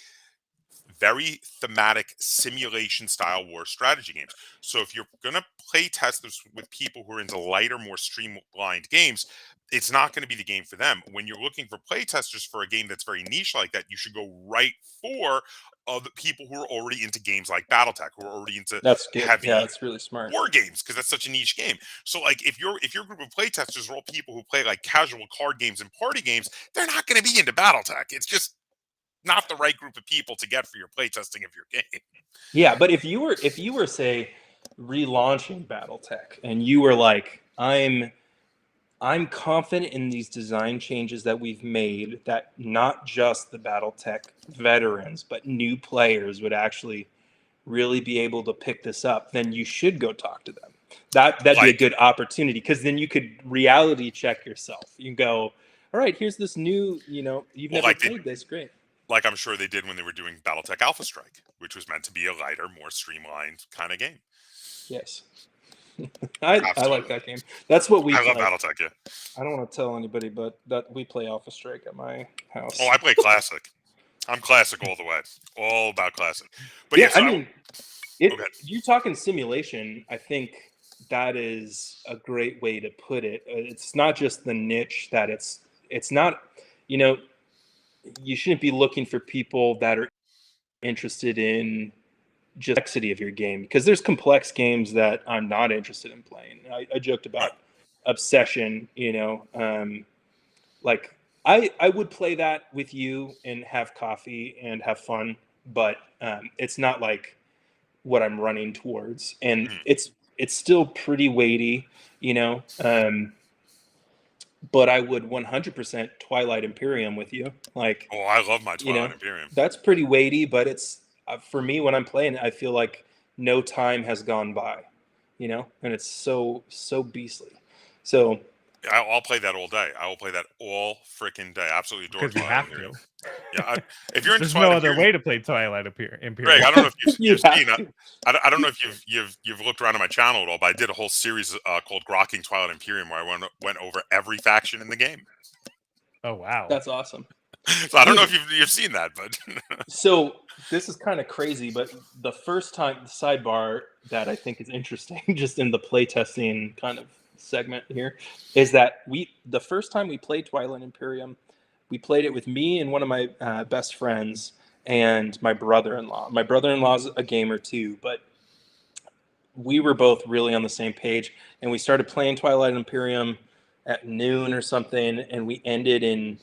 very thematic simulation style war strategy games. So if you're going to play test this with people who are into lighter, more streamlined games, it's not going to be the game for them. When you're looking for play testers for a game that's very niche like that, you should go right for the people who are already into games like BattleTech, who are already into That's good. heavy Yeah, that's really smart. war games, because that's such a niche game. So like if your group of play testers are all people who play like casual card games and party games, they're not going to be into BattleTech. It's just not the right group of people to get for your playtesting of your game. Yeah, but if you were say relaunching BattleTech and you were like, I'm confident in these design changes that we've made, that not just the BattleTech veterans but new players would actually really be able to pick this up, then you should go talk to them. That'd be a good opportunity, because then you could reality check yourself. You can go, all right, here's this new, you've never played this, great. Like I'm sure they did when they were doing BattleTech Alpha Strike, which was meant to be a lighter, more streamlined kind of game. Yes. I like that game. That's what we I play. love BattleTech, yeah. I don't want to tell anybody, but that we play Alpha Strike at my house. Oh, I play Classic. I'm Classic all the way. All about Classic. But yeah, so I mean, you talking simulation, I think that is a great way to put it. It's not just the niche that it's not, you shouldn't be looking for people that are interested in just complexity of your game, because there's complex games that I'm not interested in playing. I joked about Obsession, like I would play that with you and have coffee and have fun, but it's not like what I'm running towards, and it's still pretty weighty, but I would 100% Twilight Imperium with you. Like, oh, I love my Twilight Imperium. That's pretty weighty, but it's for me when I'm playing, I feel like no time has gone by, and it's so beastly. So I'll play that all day. I will play that all freaking day. Absolutely adore because you have to. Yeah, if you're into There's Twilight no other Imperium, way to play Twilight Imperium. Greg, I don't know if you've seen. to. I don't know if you've looked around on my channel at all, but I did a whole series called Grokking Twilight Imperium, where I went over every faction in the game. Oh wow, That's awesome. So I don't know if you've seen that, but so this is kind of crazy, but the first time, the sidebar that I think is interesting, just in the playtesting kind of segment here, is that the first time we played Twilight Imperium, we played it with me and one of my best friends and my brother-in-law. My brother-in-law's a gamer too, but we were both really on the same page, and we started playing Twilight Imperium at noon or something, and we ended in,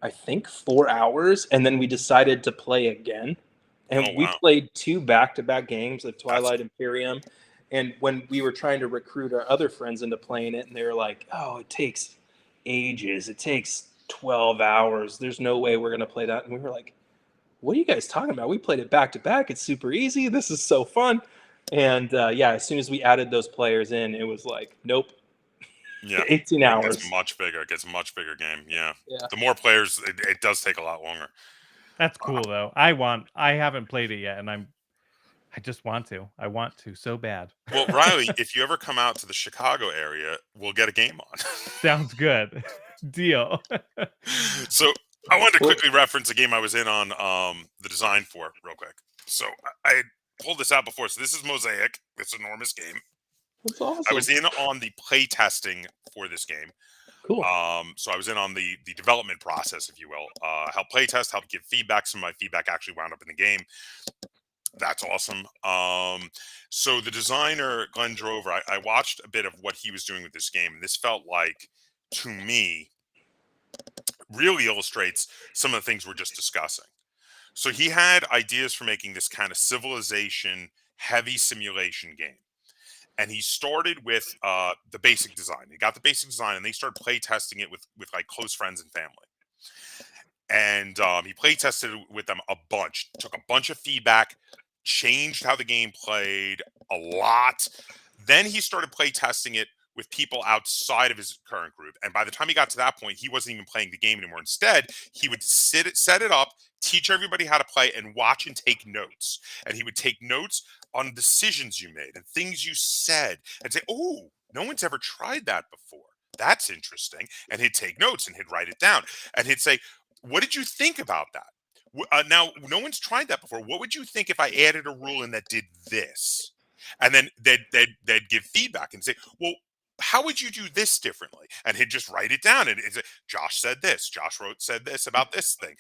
I think, 4 hours, and then we decided to play again. And we played 2 back-to-back games of Twilight Imperium. And when we were trying to recruit our other friends into playing it, and they were like, oh, it takes ages. It takes 12 hours. There's no way we're going to play that. And we were like, what are you guys talking about? We played it back to back. It's super easy. This is so fun. And yeah, as soon as we added those players in, it was like, nope. Yeah, 18 hours. It gets much bigger. It gets a much bigger game. Yeah. Yeah. The more players, it does take a lot longer. That's cool though. I haven't played it yet, and I just want to. I want to so bad. Well, Riley, if you ever come out to the Chicago area, we'll get a game on. Sounds good. Deal. So I wanted to quickly reference a game I was in on the design for real quick. So I had pulled this out before. So this is Mosaic, this enormous game. That's awesome. I was in on the play testing for this game. Cool. So I was in on the development process, if you will. Help play test, help give feedback. Some of my feedback actually wound up in the game. That's awesome. So the designer, Glenn Drover, I watched a bit of what he was doing with this game. And this felt like, to me, really illustrates some of the things we're just discussing. So he had ideas for making this kind of civilization heavy simulation game. And he started with the basic design. He got the basic design and they started play testing it with like close friends and family. And he play tested it with them a bunch, took a bunch of feedback, changed how the game played a lot. Then he started play testing it with people outside of his current group. And by the time he got to that point, he wasn't even playing the game anymore. Instead, he would set it up, teach everybody how to play, and watch and take notes. And he would take notes on decisions you made and things you said and say, oh, no one's ever tried that before. That's interesting. And he'd take notes and he'd write it down. And he'd say, what did you think about that? Now, no one's tried that before. What would you think if I added a rule in that did this? And then they'd give feedback and say, well, how would you do this differently? And he'd just write it down. And say, Josh said this. Josh said this about this thing.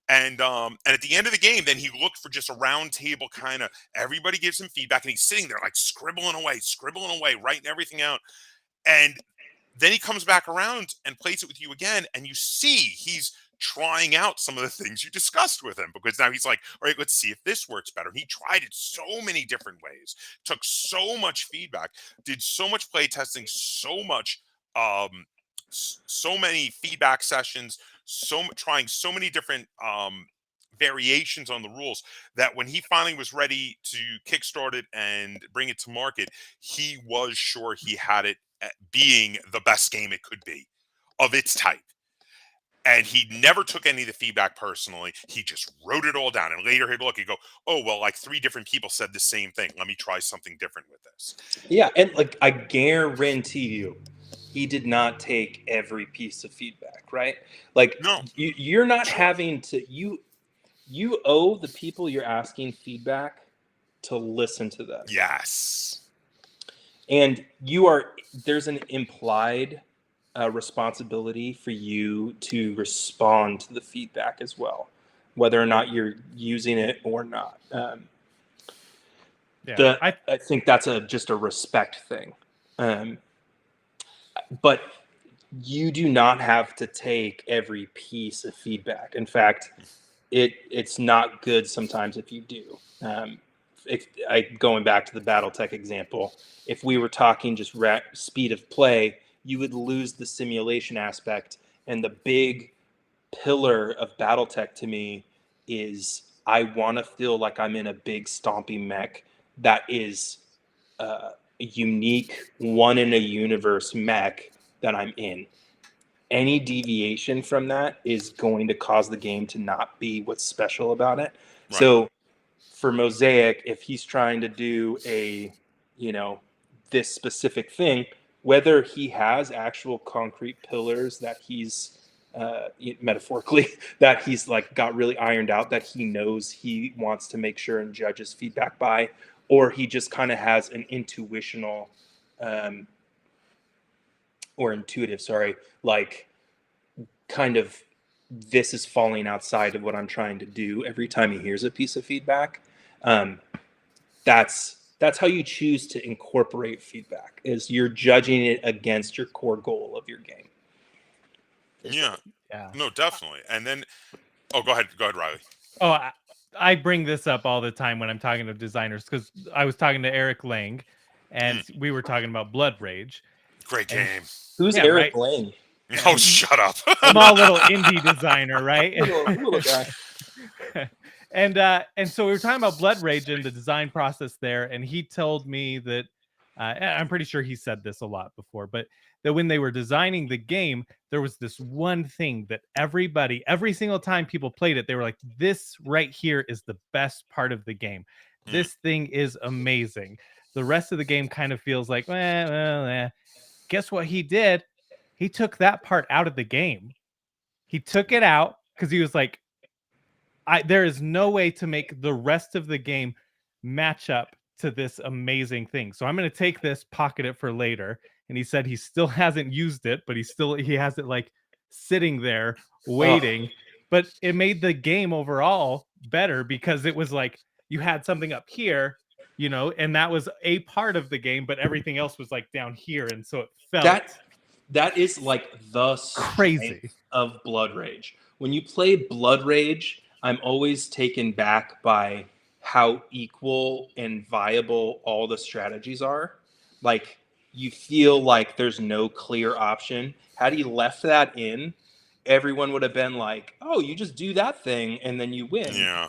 And at the end of the game, then he looked for just a round table kind of, everybody gives him feedback. And he's sitting there like scribbling away, writing everything out. And then he comes back around and plays it with you again. And you see he's trying out some of the things you discussed with him, because now he's like, all right, let's see if this works better. And he tried it so many different ways, took so much feedback, did so much play testing, so many feedback sessions, trying so many different variations on the rules, that when he finally was ready to kickstart it and bring it to market, he was sure he had it being the best game it could be of its type. And he never took any of the feedback personally. He just wrote it all down. And later he'd look and go, oh, well, like 3 different people said the same thing. Let me try something different with this. Yeah, and like I guarantee you, he did not take every piece of feedback, right? Like, no, you're not having to, you owe the people you're asking feedback to listen to them. Yes. And there's an implied responsibility for you to respond to the feedback as well, whether or not you're using it or not. I think that's just a respect thing. But you do not have to take every piece of feedback. In fact, it's not good sometimes if you do. Going back to the BattleTech example, if we were talking just speed of play, you would lose the simulation aspect. And the big pillar of BattleTech to me is I want to feel like I'm in a big stompy mech that is a unique one-in-a-universe mech that I'm in. Any deviation from that is going to cause the game to not be what's special about it. Right. So for Mosaic, if he's trying to do this specific thing, whether he has actual concrete pillars that he's metaphorically that he's like got really ironed out, that he knows he wants to make sure and judges feedback by, or he just kind of has an intuitive, like kind of this is falling outside of what I'm trying to do every time he hears a piece of feedback. That's how you choose to incorporate feedback, is you're judging it against your core goal of your game. Yeah. No, definitely. And then, go ahead, Riley. Oh, I bring this up all the time when I'm talking to designers, because I was talking to Eric Lang, and we were talking about Blood Rage. Great game. Who's Eric Lang? Oh, shut up. Small little indie designer, right? Little guy. And so we were talking about Blood Rage and the design process there, and he told me that I'm pretty sure he said this a lot before, but that when they were designing the game, there was this one thing that everybody, every single time people played it, they were like, this right here is the best part of the game. This thing is amazing. The rest of the game kind of feels like, Guess what he did? He took that part out of the game. He took it out because he was like, there is no way to make the rest of the game match up to this amazing thing. So I'm going to take this, pocket it for later. And he said he still hasn't used it, but he has it like sitting there waiting. But it made the game overall better because it was like you had something up here, and that was a part of the game, but everything else was like down here. And so it felt that is like the crazy of Blood Rage. When you play Blood Rage, I'm always taken back by how equal and viable all the strategies are. Like, you feel like there's no clear option. Had he left that in, everyone would have been like, oh, you just do that thing and then you win. Yeah.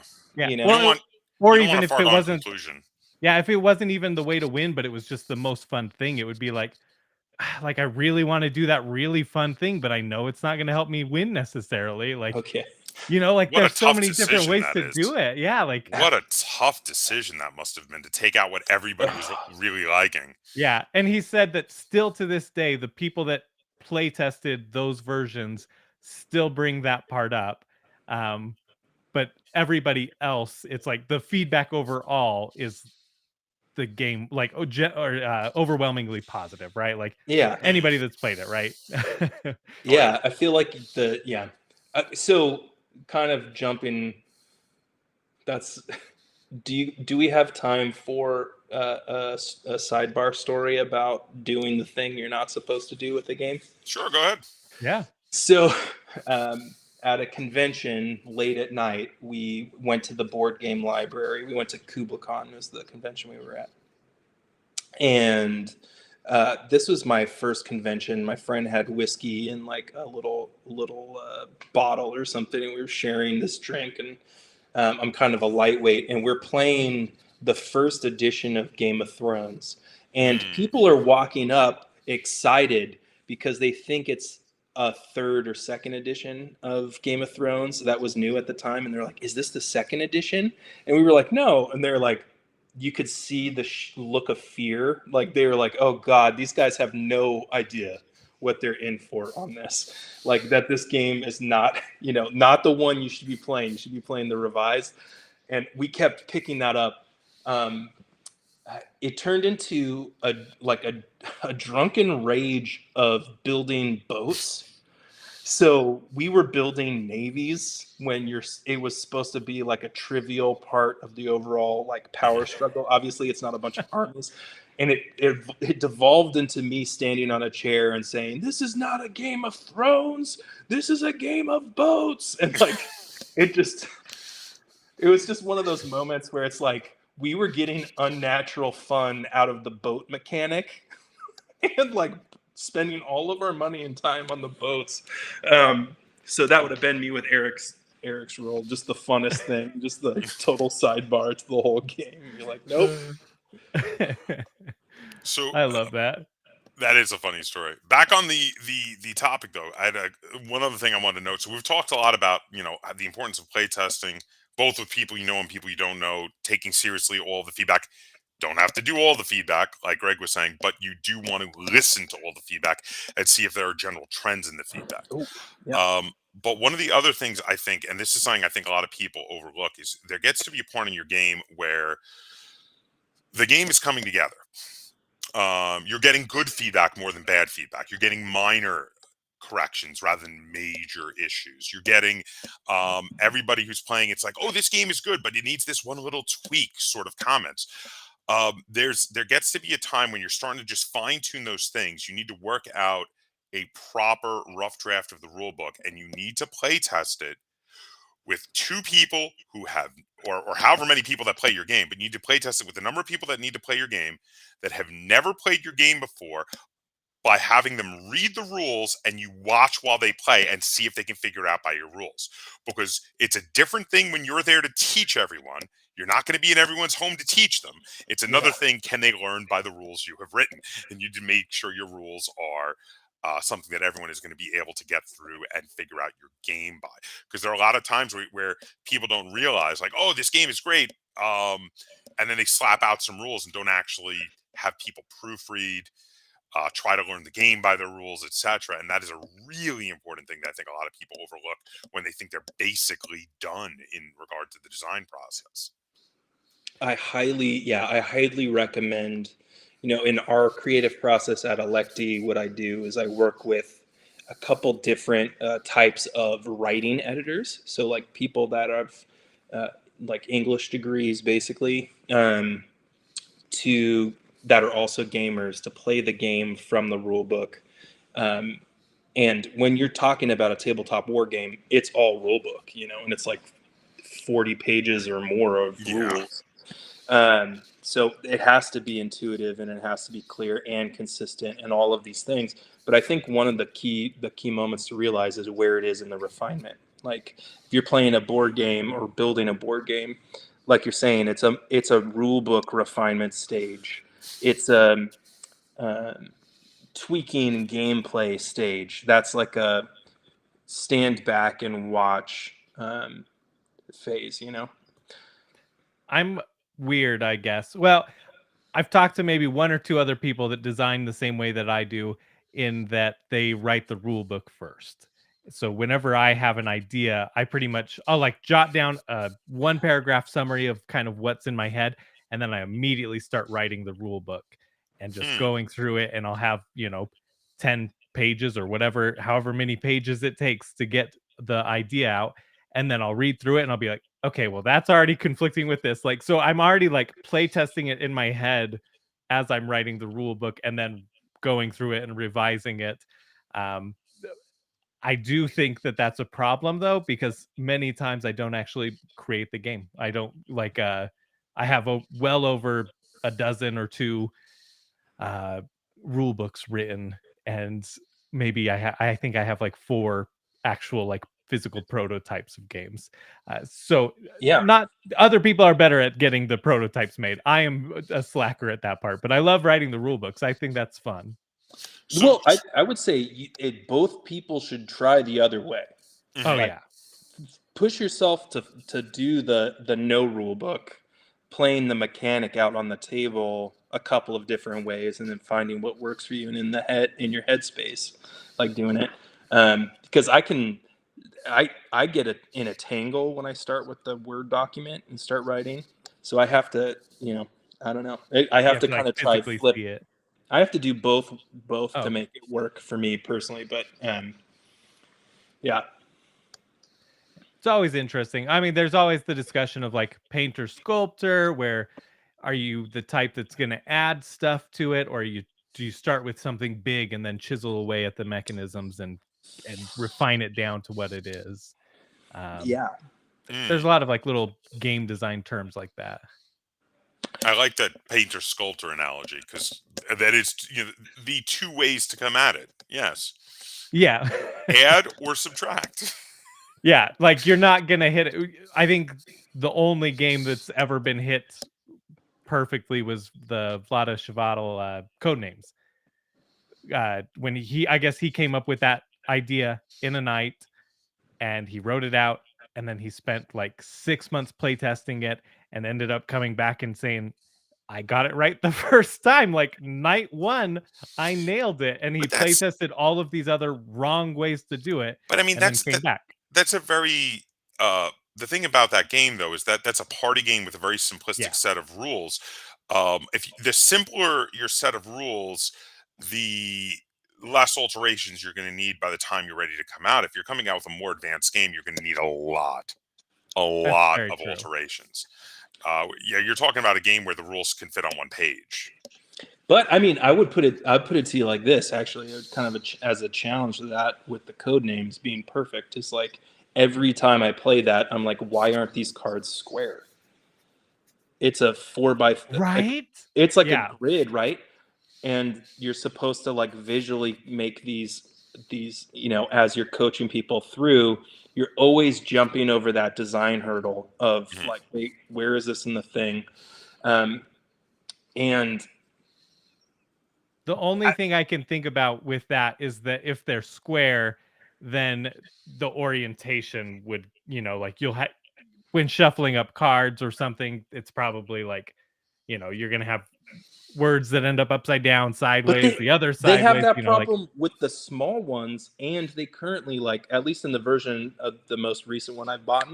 Or even if it wasn't conclusion. Yeah, if it wasn't even the way to win, but it was just the most fun thing, it would be like I really want to do that really fun thing, but I know it's not going to help me win necessarily. Like, okay. There's so many different ways to do it. Yeah, like what a tough decision that must have been to take out what everybody was really liking. Yeah, and he said that still to this day, the people that play tested those versions still bring that part up. But everybody else, it's like the feedback overall is the game like overwhelmingly positive, right? Like anybody that's played it, right? Yeah, I feel like so kind of jumping. Do we have time for a sidebar story about doing the thing you're not supposed to do with the game? Sure, go ahead. Yeah. So at a convention late at night, we went to the board game library. We went to KublaCon, was the convention we were at. And this was my first convention. My friend had whiskey in like a little bottle or something, and we were sharing this drink. And I'm kind of a lightweight, and we're playing the first edition of Game of Thrones. And people are walking up excited because they think it's a third or second edition of Game of Thrones that was new at the time. And they're like, is this the second edition? And we were like, no. And they're like, you could see the look of fear. Like, they were like, oh God, these guys have no idea what they're in for on this. Like, that this game is not, not the one you should be playing. You should be playing the revised. And we kept picking that up. It turned into a drunken rage of building boats. So we were building navies when it was supposed to be like a trivial part of the overall like power struggle. Obviously, it's not a bunch of armies. And it devolved into me standing on a chair and saying, "This is not a Game of Thrones. This is a game of boats." And like, it was just one of those moments where it's like, we were getting unnatural fun out of the boat mechanic and like spending all of our money and time on the boats. So that would have been me with Eric's role, just the funnest thing, just the total sidebar to the whole game. You're like, nope. So I love that. That is a funny story. Back on the topic though, I had one other thing I wanted to note. So we've talked a lot about, the importance of playtesting, both with people you know and people you don't know, taking seriously all the feedback. Don't have to do all the feedback, like Greg was saying, but you do want to listen to all the feedback and see if there are general trends in the feedback. Ooh, yeah. But one of the other things I think, and this is something I think a lot of people overlook, is there gets to be a point in your game where the game is coming together. You're getting good feedback more than bad feedback. You're getting minor corrections rather than major issues. You're getting everybody who's playing, it's like, oh, this game is good, but it needs this one little tweak sort of comments. There gets to be a time when you're starting to just fine-tune those things. You need to work out a proper rough draft of the rule book, and you need to play test it with two people who have, or however many people that play your game, but you need to play test it with the number of people that need to play your game that have never played your game before, by having them read the rules, and you watch while they play and see if they can figure it out by your rules. Because it's a different thing when you're there to teach everyone. You're not going to be in everyone's home to teach them. It's another thing, can they learn by the rules you have written? And you need to make sure your rules are something that everyone is going to be able to get through and figure out your game by. Because there are a lot of times where people don't realize, like, oh, this game is great. And then they slap out some rules and don't actually have people proofread, try to learn the game by the rules, etc. And that is a really important thing that I think a lot of people overlook when they think they're basically done in regard to the design process. I highly recommend, in our creative process at Electi, what I do is I work with a couple different types of writing editors. So like people that have like English degrees, basically, that are also gamers, to play the game from the rule book. And when you're talking about a tabletop war game, it's all rule book, and it's like 40 pages or more of rules. So it has to be intuitive, and it has to be clear and consistent, and all of these things. But I think one of the key moments to realize is where it is in the refinement. Like if you're playing a board game or building a board game, like you're saying, it's a rule book refinement stage. It's a tweaking gameplay stage. That's like a stand back and watch phase. I'm weird, I guess. Well, I've talked to maybe one or two other people that design the same way that I do, in that they write the rule book first. So whenever I have an idea, I'll like jot down a 1-paragraph summary of kind of what's in my head, and then I immediately start writing the rule book and just going through it, and I'll have 10 pages or whatever, however many pages it takes to get the idea out, and then I'll read through it and I'll be like, okay, well, that's already conflicting with this. Like, so I'm already like play testing it in my head as I'm writing the rule book, and then going through it and revising it. I do think that that's a problem, though, because many times I don't actually create the game. I don't like, I have well over a dozen or two rule books written, and maybe I think I have like 4 actual like physical prototypes of games. So not other people are better at getting the prototypes made. I am a slacker at that part, but I love writing the rule books. I think that's fun. Well, I would say both people should try the other way. Oh, like, push yourself to do the no rule book, playing the mechanic out on the table a couple of different ways, and then finding what works for you and in your headspace, like doing it. Because I get in a tangle when I start with the Word document and start writing. So I have to, I don't know. I have to kind of try flip it. I have to do both to make it work for me personally. But yeah. It's always interesting. I mean, there's always the discussion of like painter sculptor, where are you the type that's going to add stuff to it, or do you start with something big and then chisel away at the mechanisms and refine it down to what it is? There's a lot of like little game design terms like that. I like that painter sculptor analogy, because that is the 2 ways to come at it. Yes. Yeah. Add or subtract. Yeah, like you're not gonna hit it. I think the only game that's ever been hit perfectly was the Vlada Chvátil Codenames. When I guess he came up with that idea in a night, and he wrote it out, and then he spent like 6 months playtesting it, and ended up coming back and saying, I got it right the first time. Like night 1, I nailed it. And he playtested all of these other wrong ways to do it. But I mean, that's a very the thing about that game, though, is that that's a party game with a very simplistic set of rules. If the simpler your set of rules, the less alterations you're going to need by the time you're ready to come out. If you're coming out with a more advanced game, you're going to need a lot of alterations. You're talking about a game where the rules can fit on 1 page. But I mean, I'd put it to you like this, actually, kind of as a challenge to that, with the code names being perfect. It's like every time I play that, I'm like, why aren't these cards square? It's a 4x4. Right? It's like a grid, right? and you're supposed to like visually make these as you're coaching people through, you're always jumping over that design hurdle of Mhm. like, wait, where is this in the thing? And the only thing I can think about with that is that if they're square, then the orientation would, like you'll have when shuffling up cards or something, it's probably like, you're gonna have words that end up upside down, but sideways, the other they have sideways, that like problem with the small ones, and they currently, like, at least in the version of the most recent one I've bought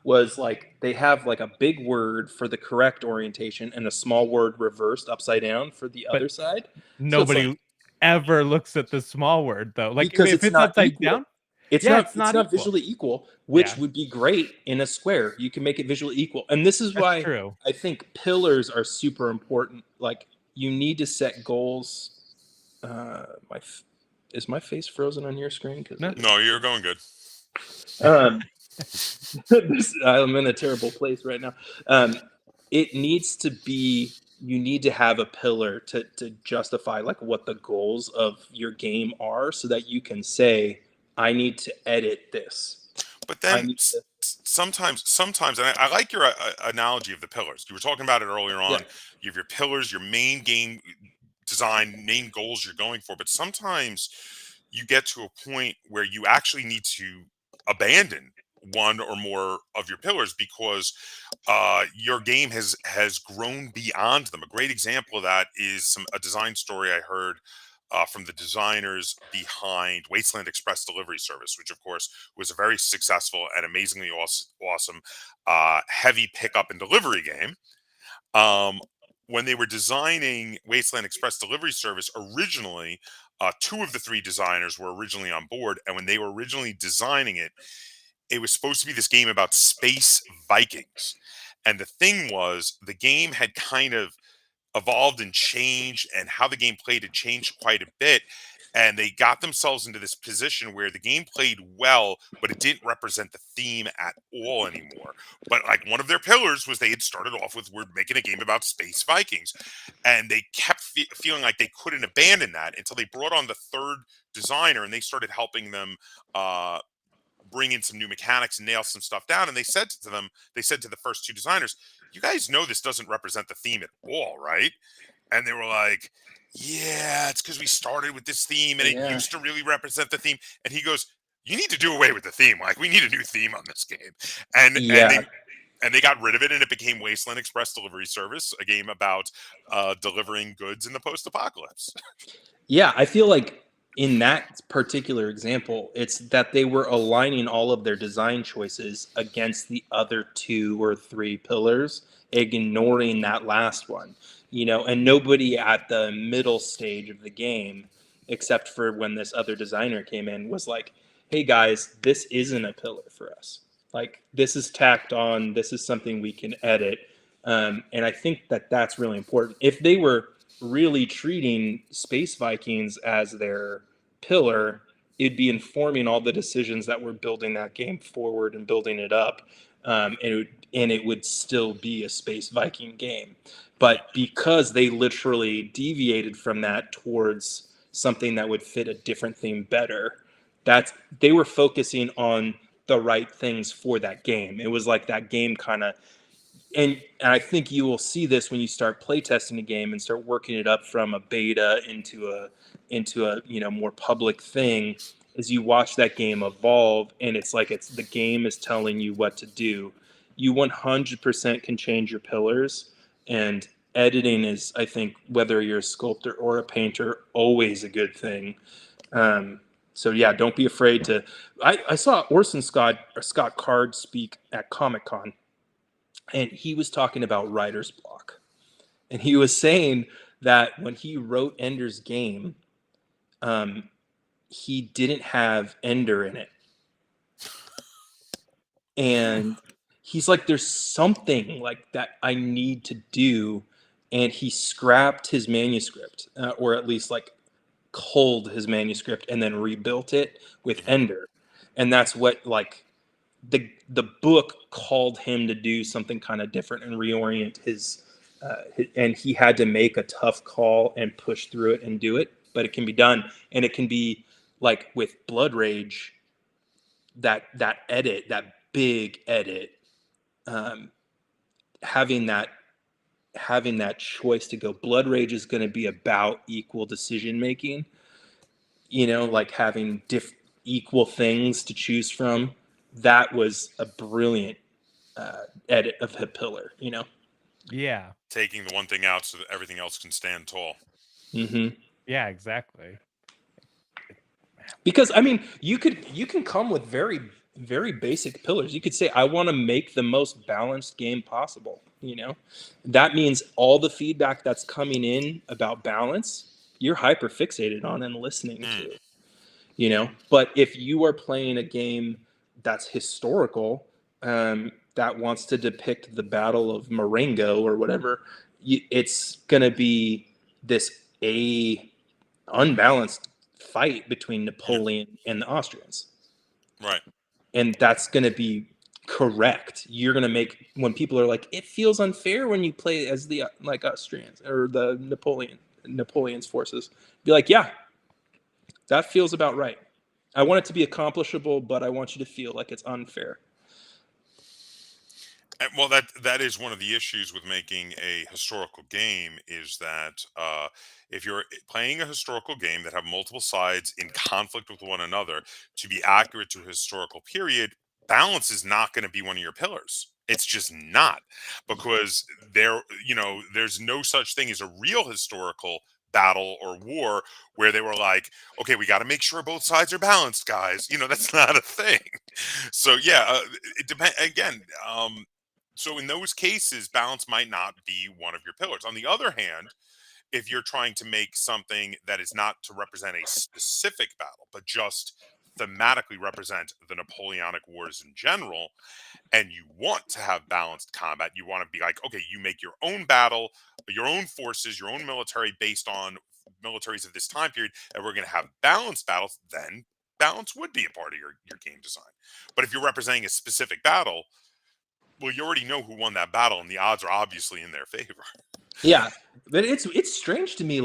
was like they have like a big word for the correct orientation and a small word reversed upside down for the but other side. So it's nobody like, ever looks at the small word though. Like because if it's it's not upside equal. down, It's yeah, not it's it's not not equal. visually equal, which Yeah. would be great in a square. You can make it visually equal. And this is That's why true. I think pillars are super important. Like, you need to set goals. Is my face frozen on your screen? No. No, you're going good. I'm in a terrible place right now. It needs to be, you need to have a pillar to justify like what the goals of your game are, so that you can say, I need to edit this. But I then need to, sometimes, and I like your analogy of the pillars. You were talking about it earlier yeah. on. You have your pillars, your main game design, main goals you're going for. But sometimes you get to a point where you actually need to abandon one or more of your pillars because your game has grown beyond them. A great example of that is a design story I heard from the designers behind Wasteland Express Delivery Service, which of course was a very successful and amazingly awesome heavy pickup and delivery game. Um, when they were designing Wasteland Express Delivery Service originally, two of the three designers were originally on board, and when they were originally designing it, it was supposed to be this game about space Vikings. And the thing was, the game had kind of evolved and changed, and how the game played had changed quite a bit. And they got themselves into this position where the game played well, but it didn't represent the theme at all anymore. But like one of their pillars was they had started off with, we're making a game about space Vikings, and they kept feeling like they couldn't abandon that until they brought on the third designer, and they started helping them bring in some new mechanics and nail some stuff down. And they said to the first two designers, you guys know this doesn't represent the theme at all, right? And they were like, yeah, it's because we started with this theme and it Yeah. used to really represent the theme. And he goes, you need to do away with the theme. Like, we need a new theme on this game. And Yeah. they got rid of it, and it became Wasteland Express Delivery Service, a game about delivering goods in the post-apocalypse. Yeah, I feel like in that particular example, it's that they were aligning all of their design choices against the other two or three pillars, ignoring that last one, and nobody at the middle stage of the game, except for when this other designer came in, was like, hey guys, this isn't a pillar for us. Like, this is tacked on, this is something we can edit. And I think that that's really important. If they were really treating Space Vikings as their pillar, it'd be informing all the decisions that were building that game forward and building it up. And it would still be a Space Viking game. But because they literally deviated from that towards something that would fit a different theme better, they were focusing on the right things for that game. It was like that game kind of, and I think you will see this when you start playtesting a game and start working it up from a beta into a more public thing, as you watch that game evolve, and it's like the game is telling you what to do. You 100% can change your pillars, and editing is, I think, whether you're a sculptor or a painter, always a good thing. So yeah, don't be afraid to. I saw Orson Scott Card speak at Comic-Con, and he was talking about writer's block. And he was saying that when he wrote Ender's Game, he didn't have Ender in it. And he's like, there's something like that I need to do. And he scrapped his manuscript, or at least like culled his manuscript and then rebuilt it with Ender. And that's what, like, the book called him to do something kind of different and reorient and he had to make a tough call and push through it and do it, but it can be done. And it can be like with Blood Rage, that edit, that big edit, having that choice to go, Blood Rage is going to be about equal decision making, like having equal things to choose from. That was a brilliant edit of Hip Pillar, Yeah. Taking the one thing out so that everything else can stand tall. Mm-hmm. Yeah, exactly. Because I mean, you can come with very, very basic pillars. You could say, I want to make the most balanced game possible. That means all the feedback that's coming in about balance, you're hyper fixated on and listening to. But if you are playing a game that's historical, that wants to depict the Battle of Marengo or whatever, it's gonna be this unbalanced fight between Napoleon and the Austrians. Right. And that's going to be correct. You're going to make, when people are like, it feels unfair when you play as the Austrians or the Napoleon's forces, be like, yeah, that feels about right. I want it to be accomplishable, but I want you to feel like it's unfair. Well, that is one of the issues with making a historical game, is that if you're playing a historical game that have multiple sides in conflict with one another, to be accurate to a historical period, balance is not going to be one of your pillars. It's just not, because there's no such thing as a real historical battle or war where they were like, okay, we got to make sure both sides are balanced, guys. That's not a thing. So yeah, it depends again. So in those cases, balance might not be one of your pillars. On the other hand, if you're trying to make something that is not to represent a specific battle, but just thematically represent the Napoleonic Wars in general, and you want to have balanced combat, you want to be like, okay, you make your own battle, your own forces, your own military based on militaries of this time period, and we're going to have balanced battles, then balance would be a part of your game design. But if you're representing a specific battle, well, you already know who won that battle, and the odds are obviously in their favor. Yeah, but it's strange to me,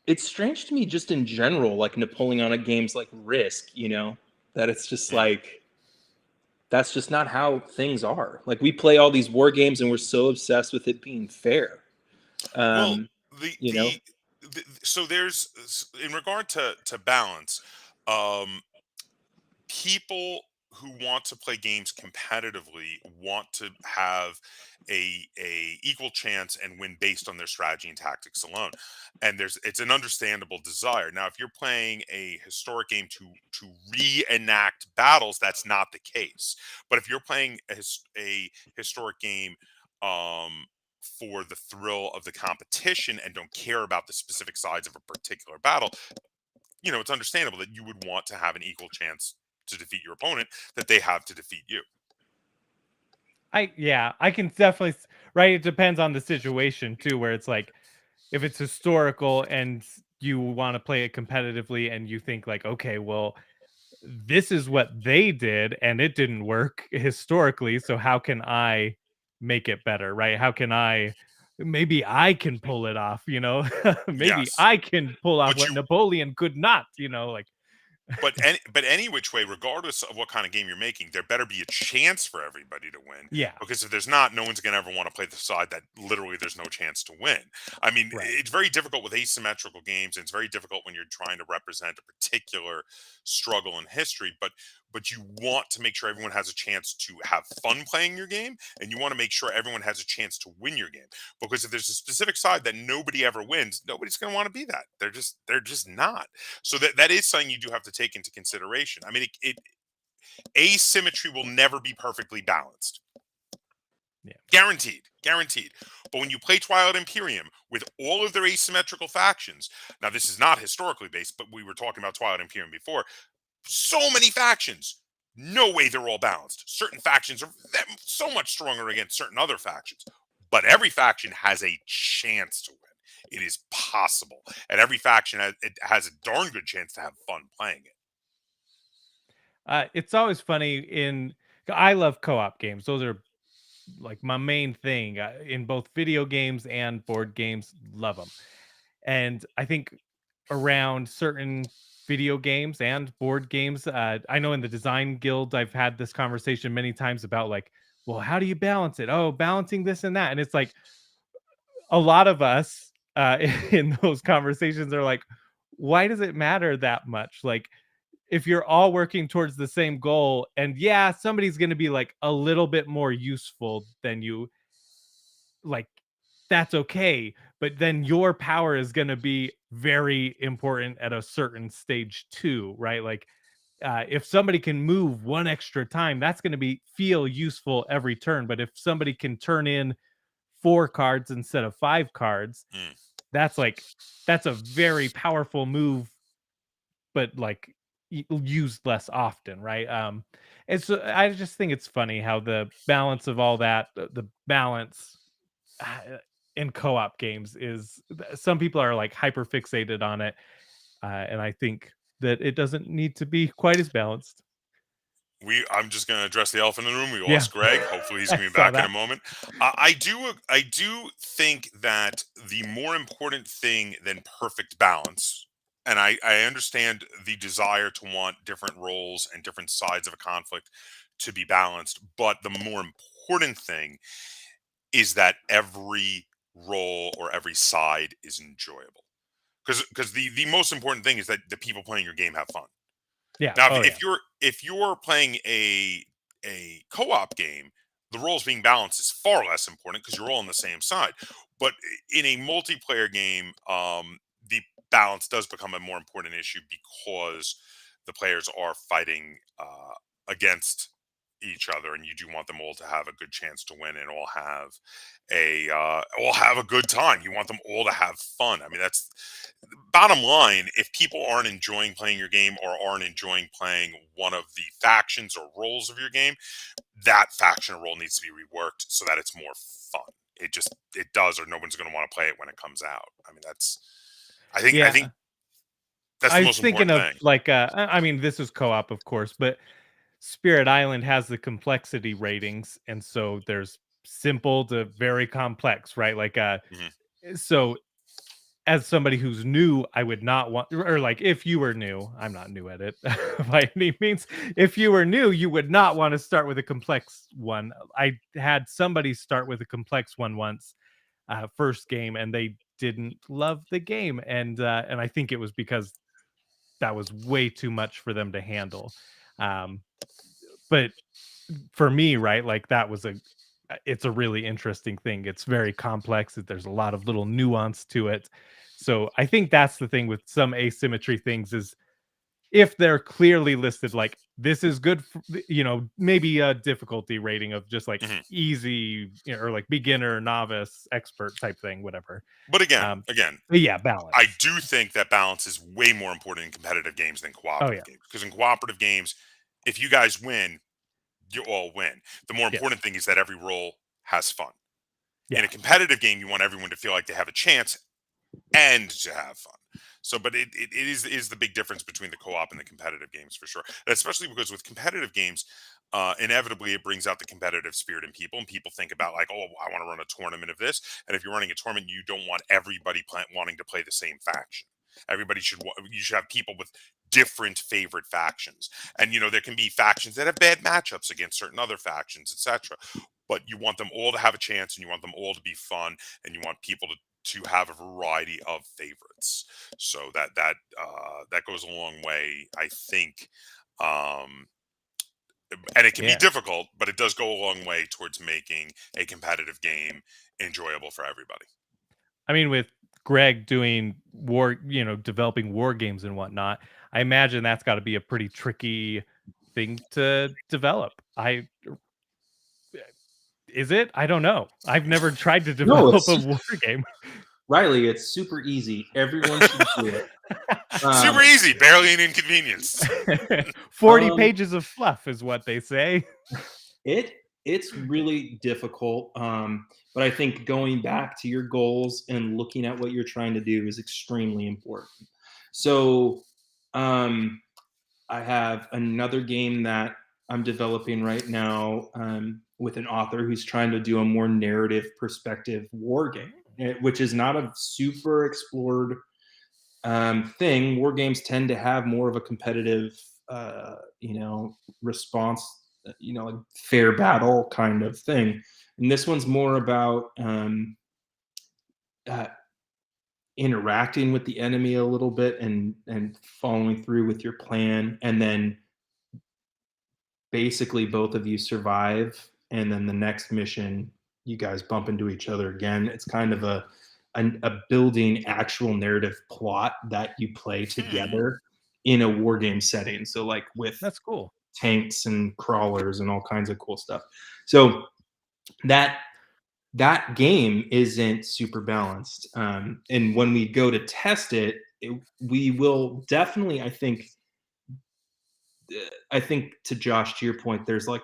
it's strange to me just in general, like Napoleonic games like Risk, that it's just like, that's just not how things are. Like, we play all these war games and we're so obsessed with it being fair. Well, so there's, in regard to balance, people who want to play games competitively want to have a equal chance and win based on their strategy and tactics alone, and it's an understandable desire. Now, if you're playing a historic game to reenact battles, that's not the case. But if you're playing a historic game for the thrill of the competition and don't care about the specific sides of a particular battle, it's understandable that you would want to have an equal chance to defeat your opponent that they have to defeat you. I can definitely, right? It depends on the situation too, where it's like, if it's historical and you want to play it competitively and you think like, okay, well, this is what they did and it didn't work historically, so how can I make it better, right? Maybe I can pull it off, maybe Yes. I can pull off But what Napoleon could not, like. But any which way, regardless of what kind of game you're making, there better be a chance for everybody to win. Yeah. Because if there's not, no one's going to ever want to play the side that literally there's no chance to win. I mean, Right. It's very difficult with asymmetrical games, and it's very difficult when you're trying to represent a particular struggle in history. But you want to make sure everyone has a chance to have fun playing your game, and you want to make sure everyone has a chance to win your game. Because if there's a specific side that nobody ever wins, nobody's going to want to be that. They're just not. So that is something you do have to take into consideration. I mean, asymmetry will never be perfectly balanced. Yeah. Guaranteed. But when you play Twilight Imperium with all of their asymmetrical factions, now this is not historically based, but we were talking about Twilight Imperium before. So many factions, no way they're all balanced. Certain factions are so much stronger against certain other factions, but every faction has a chance to win. It is possible, and every faction has a darn good chance to have fun playing it. It's always funny I love co-op games. Those are like my main thing in both video games and board games. Love them. And I think around certain video games and board games, I know in the design guild, I've had this conversation many times about like, well, how do you balance it? Oh, balancing this and that. And it's like a lot of us in those conversations are like, why does it matter that much? Like, if you're all working towards the same goal, and yeah, somebody's going to be like a little bit more useful than you, like, that's okay. But then your power is going to be very important at a certain stage too, right? Like, if somebody can move one extra time, that's going to be feel useful every turn. But if somebody can turn in 4 cards instead of 5 cards, that's a very powerful move, but like used less often, right? It's I just think it's funny how the balance of all that, the balance in co-op games is, some people are like hyper fixated on it, and I think that it doesn't need to be quite as balanced. I'm just going to address the elephant in the room. We Yeah. lost Greg. Hopefully he's I going to be saw back in a that. moment. I do think that the more important thing than perfect balance, and I understand the desire to want different roles and different sides of a conflict to be balanced, but the more important thing is that every role or every side is enjoyable. Because the most important thing is that the people playing your game have fun. Yeah. Now, Oh, if you're playing a co-op game, the roles being balanced is far less important because you're all on the same side. But in a multiplayer game, the balance does become a more important issue because the players are fighting against each other, and you do want them all to have a good chance to win and all have a good time. You want them all to have fun. I mean, that's bottom line. If people aren't enjoying playing your game or aren't enjoying playing one of the factions or roles of your game, that faction or role needs to be reworked so that it's more fun. It does, or no one's going to want to play it when it comes out. I mean, I think yeah. that's I the was most thinking important of thing. like, I mean, this is co-op, of course, but Spirit Island has the complexity ratings, and so there's simple to very complex, right? Like, Mhm. so as somebody who's new, I would not want, or like if you were new, I'm not new at it by any means. If you were new, you would not want to start with a complex one. I had somebody start with a complex one once, first game, and they didn't love the game, and I think it was because that was way too much for them to handle. Um, but for me, right, like that was it's a really interesting thing. It's very complex. There's a lot of little nuance to it. So I think that's the thing with some asymmetry things is if they're clearly listed like this is good for, maybe a difficulty rating of just like Mhm. easy, or like beginner, novice, expert type thing, whatever. But Um, again, but yeah, I balance. do think that balance is way more important in competitive games than Oh cooperative yeah. games. Because in cooperative games, if you guys win, you all win. The more important Yes. thing is that every role has fun. In Yeah. a competitive game, you want everyone to feel like they have a chance and to have fun. So, but it is the big difference between the co-op and the competitive games for sure. Especially because with competitive games, inevitably it brings out the competitive spirit in people, and people think about like, oh, I want to run a tournament of this. And if you're running a tournament, you don't want everybody wanting to play the same faction. You should have people with different favorite factions, and there can be factions that have bad matchups against certain other factions, etc. But you want them all to have a chance, and you want them all to be fun, and you want people to have a variety of favorites. So that goes a long way, I think. Um, and it can be Yeah. difficult, but it does go a long way towards making a competitive game enjoyable for everybody. I mean, with Greg doing developing war games and whatnot, I imagine that's got to be a pretty tricky thing to develop. Is it? I don't know. I've never tried to No, develop a war game. Riley, it's super easy. Everyone should do it. Super easy, barely an inconvenience. 40 Um, pages of fluff is what they say. it's really difficult, but I think going back to your goals and looking at what you're trying to do is extremely important. So, I have another game that I'm developing right now. with an author who's trying to do a more narrative perspective war game, which is not a super explored thing. War games tend to have more of a competitive, response, like fair battle kind of thing. And this one's more about interacting with the enemy a little bit and following through with your plan, and then basically both of you survive, and then the next mission you guys bump into each other again. It's kind of a building actual narrative plot that you play together in a war game setting. So like with That's cool. tanks and crawlers and all kinds of cool stuff. So that game isn't super balanced. And when we go to test it, we will definitely, I think to Josh, to your point, there's like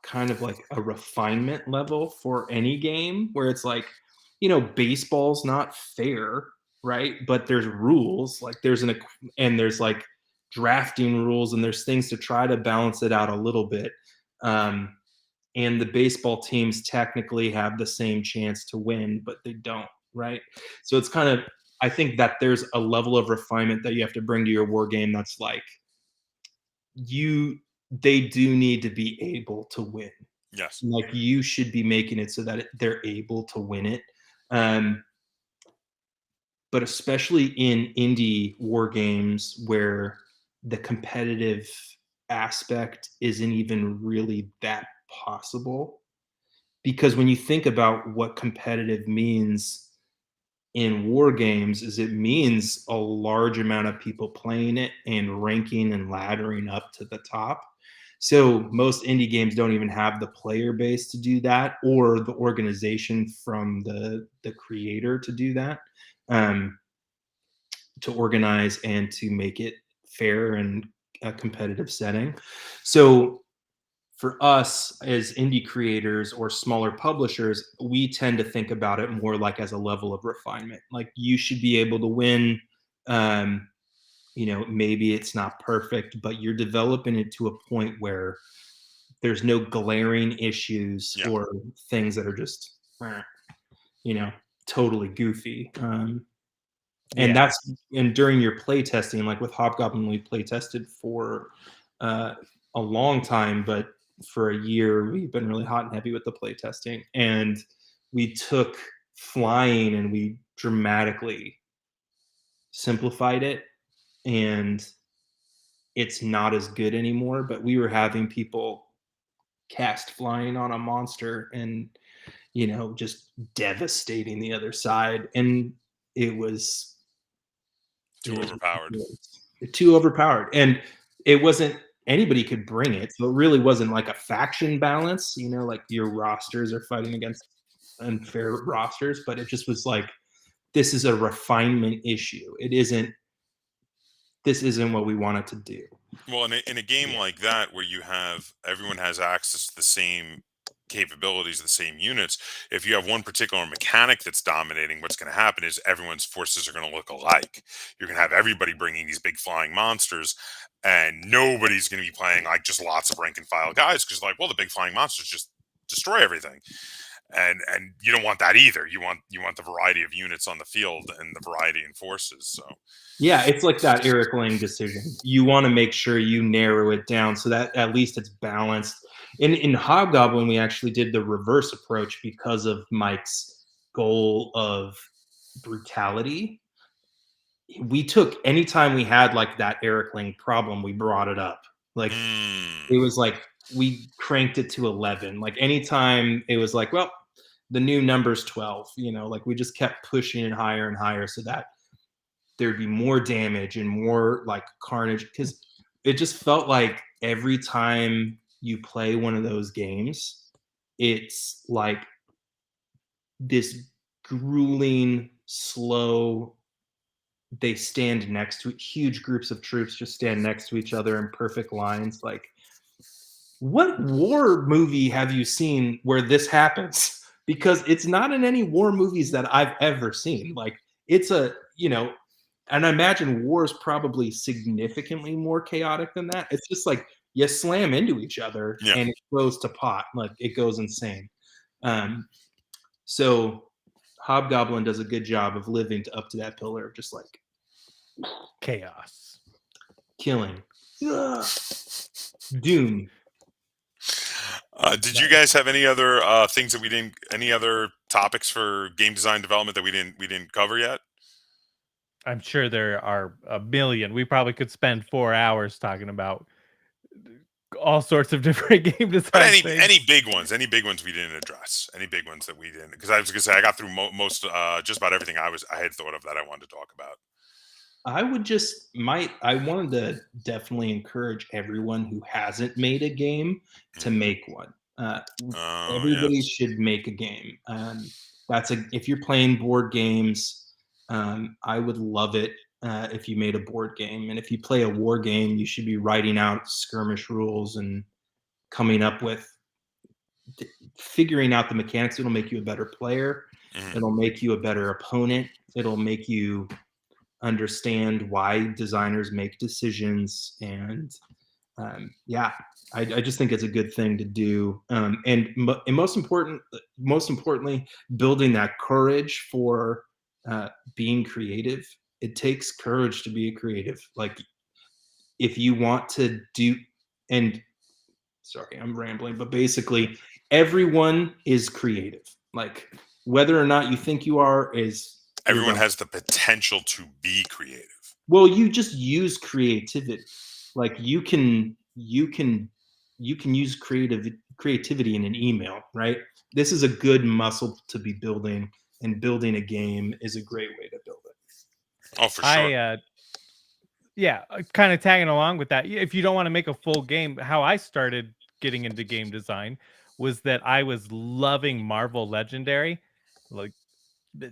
kind of like a refinement level for any game where it's like, baseball's not fair, right? But there's rules, like and there's like drafting rules, and there's things to try to balance it out a little bit. And the baseball teams technically have the same chance to win, but they don't, right? So it's kind of, I think that there's a level of refinement that you have to bring to your war game that's like, they do need to be able to win. Yes. Like you should be making it so that they're able to win it. But especially in indie war games where the competitive aspect isn't even really that possible, because when you think about what competitive means in war games, is it means a large amount of people playing it and ranking and laddering up to the top. So most indie games don't even have the player base to do that, or the organization from the creator to do that, to organize and to make it fair and a competitive setting. So for us as indie creators or smaller publishers, we tend to think about it more like as a level of refinement. Like you should be able to win. Maybe it's not perfect, but you're developing it to a point where there's no glaring issues or things that are just, totally goofy. And during your play testing, like with Hobgoblin, we play tested for a long time, but for a year, we've been really hot and heavy with the play testing. And we took flying and we dramatically simplified it. And it's not as good anymore, but we were having people cast flying on a monster and, just devastating the other side. And it was too overpowered. And it wasn't, anybody could bring it. So it really wasn't like a faction balance, like your rosters are fighting against unfair rosters, but it just was like, this is a refinement issue. This isn't what we wanted to do. Well, in a game like that, where everyone has access to the same capabilities, the same units, if you have one particular mechanic that's dominating, what's going to happen is everyone's forces are going to look alike. You're going to have everybody bringing these big flying monsters, and nobody's going to be playing like just lots of rank and file guys, because like, well, the big flying monsters just destroy everything. And you don't want that either. You want the variety of units on the field and the variety in forces. So yeah, it's like that Eric Lang decision. You want to make sure you narrow it down so that at least it's balanced. In Hobgoblin, we actually did the reverse approach because of Mike's goal of brutality. We took, anytime we had like that Eric Lang problem, we brought it up. Like it was like we cranked it to 11. Like anytime it was like, well, the new number's 12, like we just kept pushing it higher and higher so that there'd be more damage and more like carnage, because it just felt like every time you play one of those games, it's like this grueling, slow, they stand next to huge groups of troops just stand next to each other in perfect lines. Like, what war movie have you seen where this happens? Because it's not in any war movies that I've ever seen. Like, it's and I imagine war is probably significantly more chaotic than that. It's just like you slam into each other Yeah. and it goes to pot. Like it goes insane. So Hobgoblin does a good job of living up to that pillar of just like chaos, killing. Doom. Did you guys have any other things that we didn't? Any other topics for game design development that we didn't cover yet? I'm sure there are a million. We probably could spend 4 hours talking about all sorts of different game design But things. any big ones we didn't address? Any big ones that we didn't? Because I was gonna say I got through most just about everything I had thought of that I wanted to talk about. I wanted to definitely encourage everyone who hasn't made a game to make one. Everybody should make a game. If you're playing board games, I would love it if you made a board game. And if you play a war game, you should be writing out skirmish rules and coming up with figuring out the mechanics. It'll make you a better player. It'll make you a better opponent. It'll make you understand why designers make decisions. And I just think it's a good thing to do. And most importantly, building that courage for being creative. It takes courage to be a creative. Like if you want to do, and sorry, I'm rambling, but basically everyone is creative. Like whether or not you think you are everyone has the potential to be creative. Well, you just use creativity. Like you can use creativity in an email, right? This is a good muscle to be building, and building a game is a great way to build it. Oh, for sure. Kind of tagging along with that. If you don't want to make a full game, how I started getting into game design was that I was loving Marvel Legendary. Like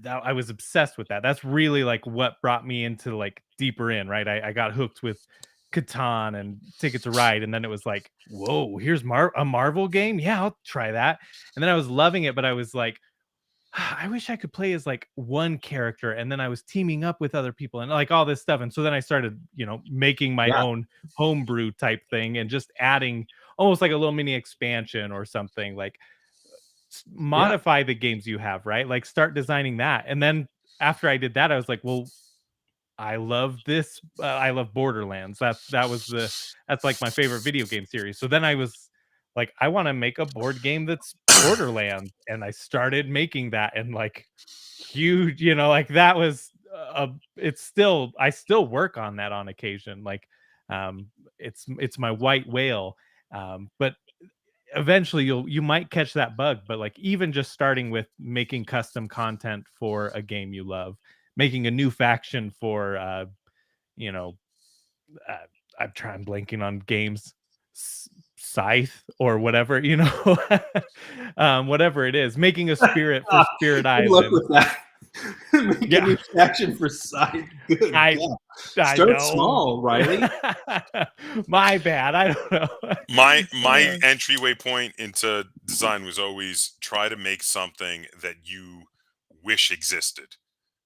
I was obsessed with that. That's really like what brought me into like deeper in, right? I got hooked with Catan and Ticket to Ride, and then it was like, whoa, here's a Marvel game. Yeah, I'll try that. And then I was loving it, but I was like, I wish I could play as like one character, and then I was teaming up with other people and like all this stuff. And so then I started, making my own homebrew type thing and just adding almost like a little mini expansion or something, like modify the games you have, right? Like start designing that. And then after I did that, I was like, well, I love this. I love Borderlands. That's like my favorite video game series. So then I was like, I want to make a board game that's Borderlands, and I started making that, and like huge, like that was I still work on that on occasion. Like it's my white whale. But eventually you might catch that bug. But like even just starting with making custom content for a game you love, making a new faction for I'm blanking on games, Scythe or whatever, whatever it is, making a spirit for Spirit Island. Good luck with that. Making a new faction for Scythe. Good. Start small, Riley. My bad. I don't know. My entryway point into design was always try to make something that you wish existed,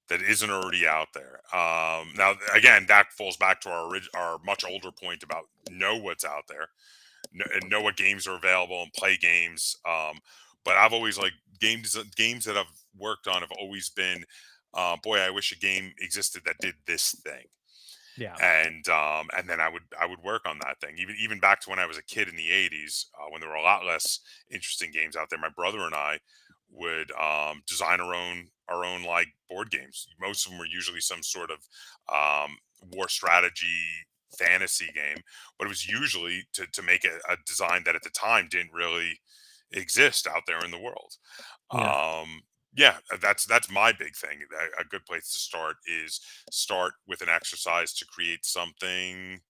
that isn't already out there. Now, again, that falls back to our much older point about know what's out there, and know what games are available and play games. But I've always like games that I've worked on have always been, boy, I wish a game existed that did this thing. Yeah. And then I would work on that thing. Even back to when I was a kid in the 80s, when there were a lot less interesting games out there. My brother and I would design our own like board games. Most of them were usually some sort of war strategy fantasy game, but it was usually to make a design that at the time didn't really exist out there in the world. That's my big thing. A good place to start is start with an exercise to create something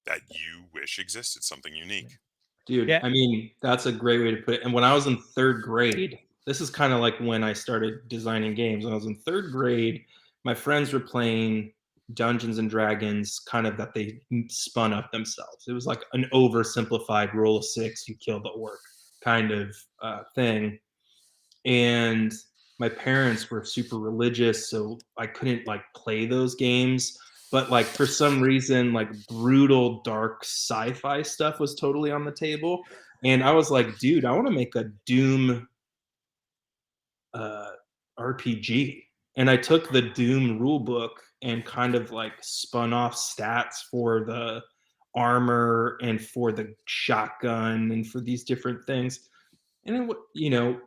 that you wish existed, something unique. Dude, I mean, that's a great way to put it. And when I was in third grade, this is kind of like when I started designing games. When I was in third grade, my friends were playing Dungeons and Dragons, kind of that they spun up themselves. It was like an oversimplified roll of 6, you kill the orc kind of thing. And my parents were super religious, so I couldn't like play those games. but like for some reason, like brutal, dark sci-fi stuff was totally on the table. And I was like, dude, I want to make a Doom RPG. And I took the Doom rule book and kind of like spun off stats for the armor and for the shotgun and for these different things. And it,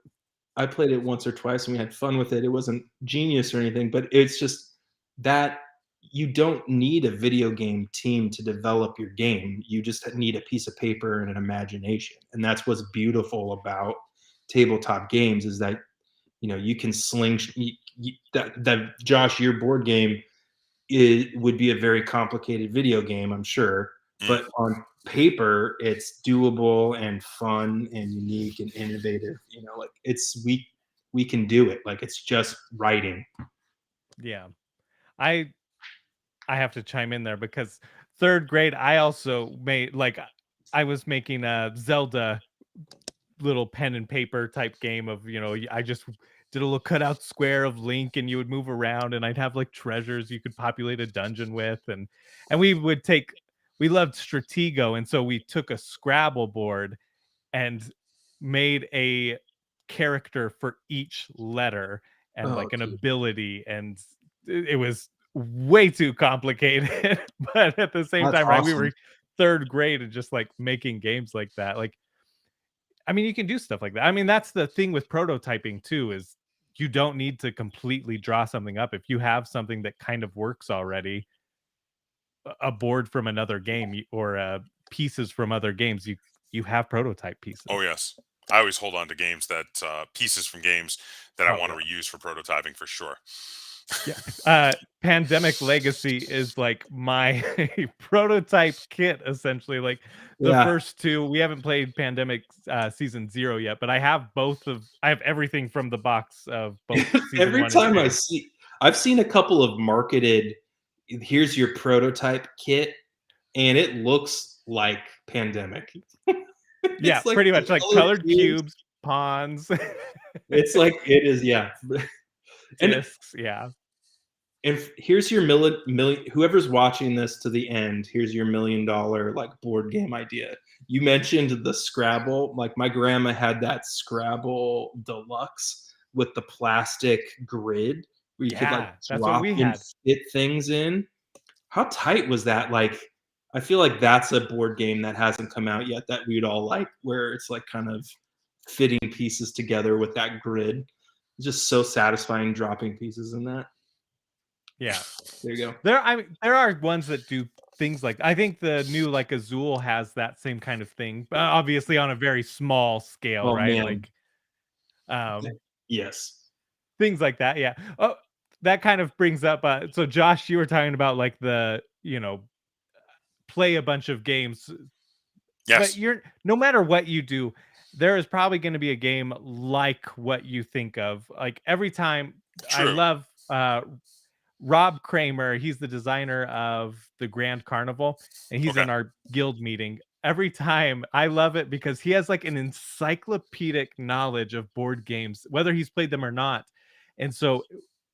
I played it once or twice and we had fun with it. It wasn't genius or anything, but it's just that you don't need a video game team to develop your game. You just need a piece of paper and an imagination. And that's what's beautiful about tabletop games is that, you can that Josh, your board game would be a very complicated video game, I'm sure. But on paper, it's doable and fun and unique and innovative. Like we can do it. Like it's just writing. Yeah. I have to chime in there because 3rd grade, I also made I was making a Zelda little pen and paper type game of, I just did a little cutout square of Link and you would move around and I'd have like treasures you could populate a dungeon with. And we loved Stratego. And so we took a Scrabble board and made a character for each letter and an ability. And it was way too complicated. But at the same time, right, we were 3rd grade and just like making games like that. Like, I mean, you can do stuff like that. I mean, that's the thing with prototyping too, is you don't need to completely draw something up. If you have something that kind of works already, a board from another game or pieces from other games, you have prototype pieces. Oh, yes. I always hold on to games that pieces from games that I want to reuse for prototyping for sure. Yeah. Pandemic Legacy is like my prototype kit, essentially. Like the first 2, we haven't played Pandemic Season 0 yet, but I have everything from the box of both. Every time I've seen a couple of marketed, here's your prototype kit, and it looks like Pandemic. Yeah, like pretty much like colored cubes, pawns. It's like it is, yeah. Discs, yeah. And here's your million. Whoever's watching this to the end, here's your $1 million like board game idea. You mentioned the Scrabble. Like my grandma had that Scrabble Deluxe with the plastic grid where you could like drop and fit things in. How tight was that? Like, I feel like that's a board game that hasn't come out yet that we'd all like, where it's like kind of fitting pieces together with that grid. It's just so satisfying dropping pieces in that. Yeah, there you go. There are ones that do things like, I think the new like Azul has that same kind of thing, but obviously on a very small scale, right? Man. Like, yes, things like that. Yeah. Oh, that kind of brings up. So Josh, you were talking about like the play a bunch of games. Yes. But no matter what you do, there is probably going to be a game like what you think of. Like every time, I love Rob Kramer. He's the designer of the Grand Carnival, and he's in our guild meeting every time. I love it because he has like an encyclopedic knowledge of board games, whether he's played them or not. And so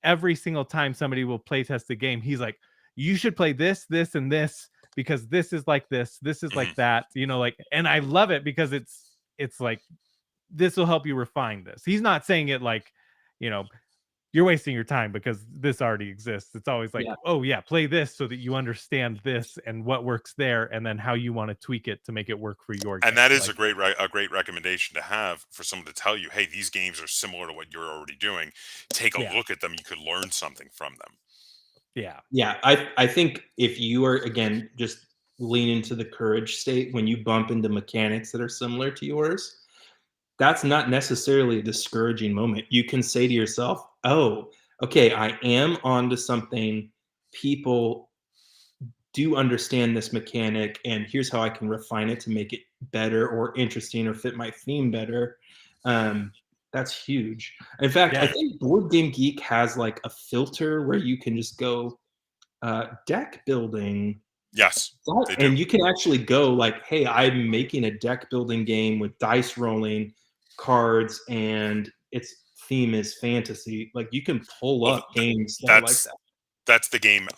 every single time somebody will play test the game, he's like, you should play this, this, and this, because this is like this is like that, like, and I love it because it's like, this will help you refine this. He's not saying it like, you're wasting your time because this already exists. It's always like, oh yeah, play this so that you understand this and what works there, and then how you want to tweak it to make it work for your game. And that is a great recommendation to have for someone to tell you, hey, these games are similar to what you're already doing. Take a look at them. You could learn something from them. Yeah. I think if you are, again, just lean into the courage state when you bump into mechanics that are similar to yours, that's not necessarily a discouraging moment. You can say to yourself, oh, okay, I am onto something. People do understand this mechanic, and here's how I can refine it to make it better or interesting or fit my theme better. That's huge. In fact, I think Board Game Geek has like a filter where you can just go deck building. Yes. And you can actually go like, hey, I'm making a deck building game with dice rolling, cards, and its theme is fantasy. Like you can pull up games that are like that. That's the game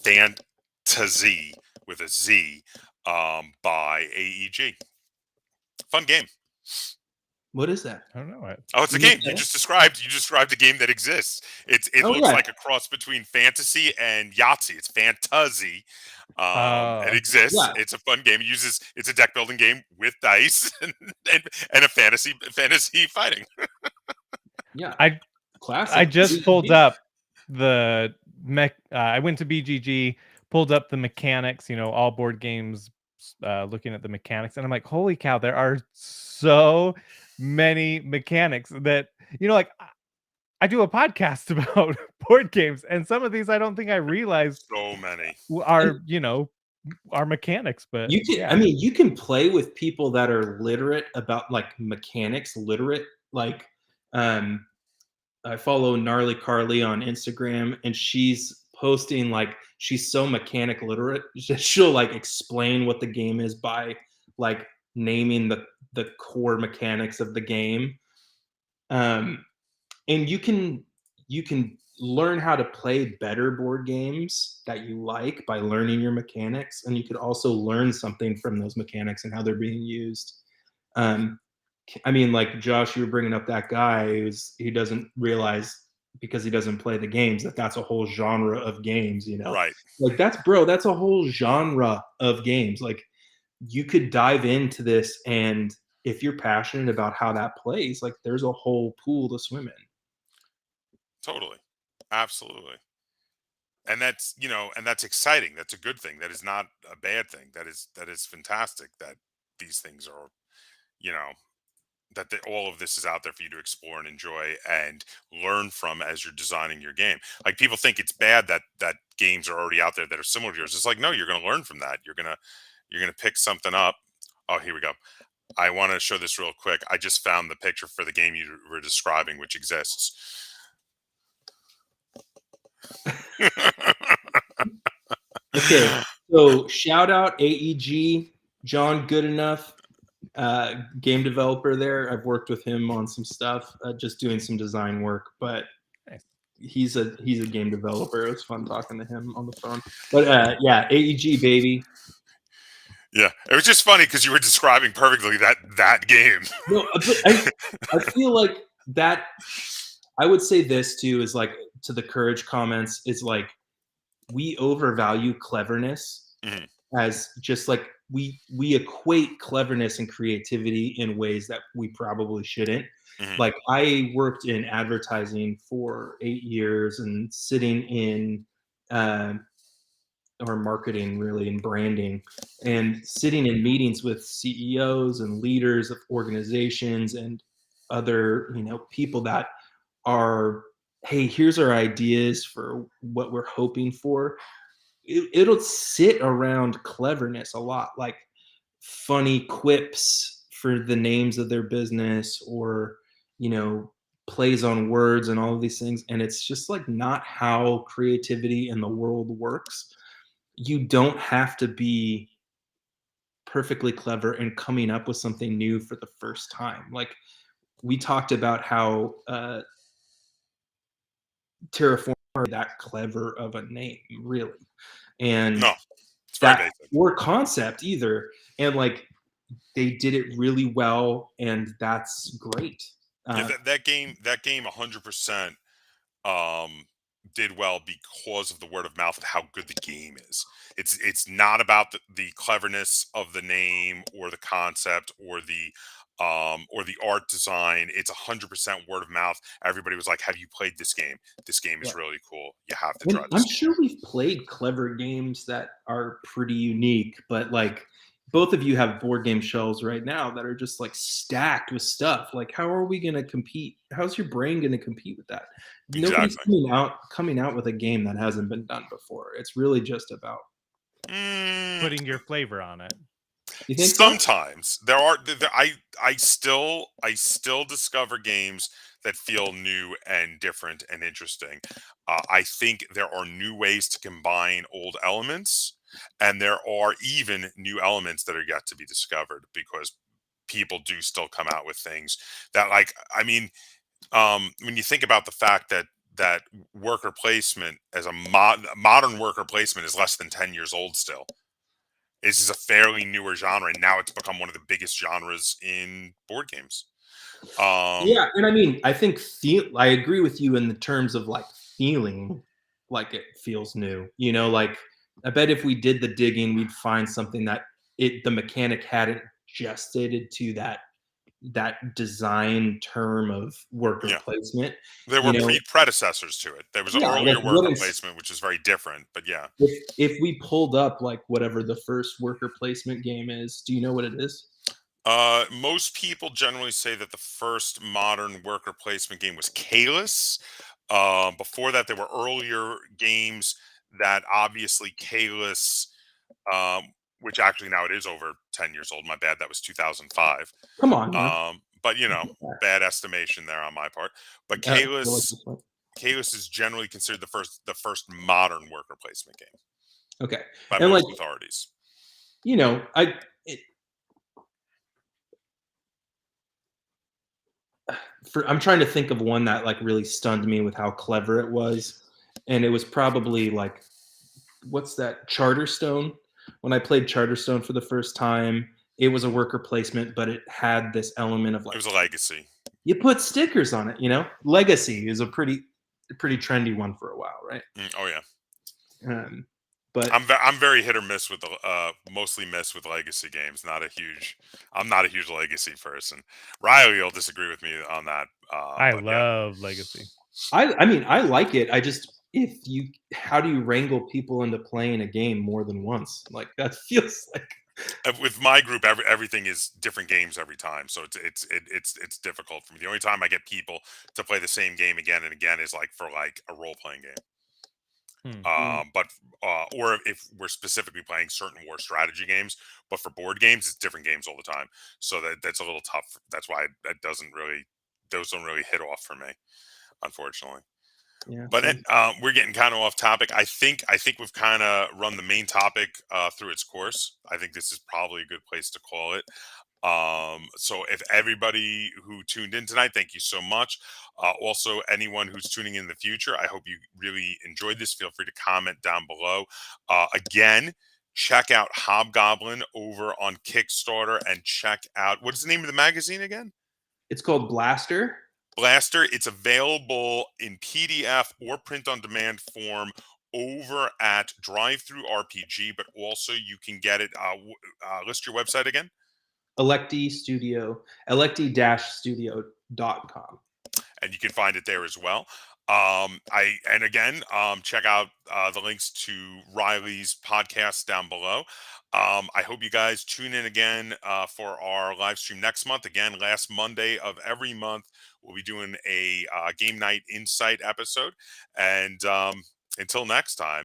Fantasy with a Z by AEG. Fun game. What is that? I don't know it. Oh, it's a You game you just described. You described a game that exists. It looks like a cross between fantasy and Yahtzee. It's Fantasy. It exists. Yeah. It's a fun game. It's a deck building game with dice and a fantasy fighting. Yeah. Classic. I just pulled up the I went to BGG, pulled up the mechanics, all board games, looking at the mechanics, and I'm like, holy cow, there are so many mechanics that, like, I do a podcast about board games, and some of these I don't think I realized so many are, are mechanics. But you can, I mean, you can play with people that are literate about like mechanics, like, I follow Gnarly Carly on Instagram, and she's posting like she's so mechanic literate. She'll like explain what the game is by like naming the core mechanics of the game. And you can learn how to play better board games that you like by learning your mechanics, and you could also learn something from those mechanics and how they're being used. I mean, like Josh, you were bringing up that guy he doesn't realize because he doesn't play the games that's a whole genre of games, Right. Like that's a whole genre of games. Like you could dive into this, and if you're passionate about how that plays, like there's a whole pool to swim in. Totally. Absolutely. And that's, and that's exciting. That's a good thing. That is not a bad thing. That is fantastic that these things are, that all of this is out there for you to explore and enjoy and learn from as you're designing your game. Like people think it's bad that games are already out there that are similar to yours. It's like, no, you're going to learn from that. You're going to pick something up. Oh, here we go. I want to show this real quick. I just found the picture for the game you were describing, which exists. Okay, so shout out AEG, John Goodenough, game developer there. I've worked with him on some stuff, just doing some design work, but he's a game developer. It was fun talking to him on the phone. But yeah, AEG baby. Yeah, it was just funny because you were describing perfectly that game. No, I feel like that. I would say this too is like to the courage comments is like we overvalue cleverness as just like we equate cleverness and creativity in ways that we probably shouldn't. Like I worked in advertising for 8 years and sitting in or marketing really and branding, and sitting in meetings with CEOs and leaders of organizations and other people that are, hey, here's our ideas for what we're hoping for. It'll sit around cleverness a lot, like funny quips for the names of their business, or plays on words and all of these things. And it's just like not how creativity in the world works. You don't have to be perfectly clever and coming up with something new for the first time. Like we talked about how Terraform that clever of a name, really, and no, that or concept either. And like they did it really well, and that's great. Yeah, that game 100% did well because of the word of mouth of how good the game is. It's not about the cleverness of the name or the concept or the art design. It's 100% word of mouth. Everybody was like, have you played this game? This game is really cool. You have to try this. I'm sure we've played clever games that are pretty unique, but like both of you have board game shelves right now that are just like stacked with stuff. Like, how are we going to compete? How's your brain going to compete with that? Exactly. Nobody's coming out with a game that hasn't been done before. It's really just about putting your flavor on it. You think sometimes there are I still discover games that feel new and different and interesting. I think there are new ways to combine old elements, and there are even new elements that are yet to be discovered because people do still come out with things that, like, I mean, when you think about the fact that that worker placement as a modern worker placement is less than 10 years old still. This is a fairly newer genre, and now it's become one of the biggest genres in board games. Yeah, and I mean, I think I agree with you in the terms of like feeling like it feels new. You know, like I bet if we did the digging, we'd find something that the mechanic hadn't adjusted to that design term of worker placement. There were predecessors to it. There was an earlier worker placement, which is very different. But yeah, if we pulled up like whatever the first worker placement game is, do you know what it is? Most people generally say that the first modern worker placement game was Caylus. Before that, there were earlier games that obviously Caylus, which actually now it is over 10 years old. My bad. That was 2005. Come on. But bad estimation there on my part. But Caylus is generally considered the first modern worker placement game. Okay. By most authorities. I'm trying to think of one that like really stunned me with how clever it was, and it was probably like, what's that, Charterstone? When I played Charterstone for the first time, it was a worker placement, but it had this element of like, it was a legacy. You put stickers on it, Legacy is a pretty trendy one for a while, right? Oh yeah. But I'm very hit or miss with mostly miss with legacy games. I'm not a huge legacy person. Riley will disagree with me on that. I love legacy. I mean, I like it. I just, how do you wrangle people into playing a game more than once? Like that feels like. With my group, everything is different games every time, so it's difficult for me. The only time I get people to play the same game again and again is like for like a role playing game. Or if we're specifically playing certain war strategy games, but for board games, it's different games all the time. So that's a little tough. That's why those don't really hit off for me, unfortunately. Yeah. But we're getting kind of off topic. I think we've kind of run the main topic through its course. I think this is probably a good place to call it. So if everybody who tuned in tonight, thank you so much. Also, anyone who's tuning in the future, I hope you really enjoyed this. Feel free to comment down below. Again, check out Hobgoblin over on Kickstarter, and check out, what is the name of the magazine again? It's called Blaster. It's available in PDF or print on demand form over at Drive-Thru RPG, but also you can get it. List your website again. Electi Studio, electi-studio.com. And you can find it there as well. Check out the links to Riley's podcast down below. I hope you guys tune in again for our live stream next month. Again, last Monday of every month, we'll be doing a Game Night Insight episode. And until next time.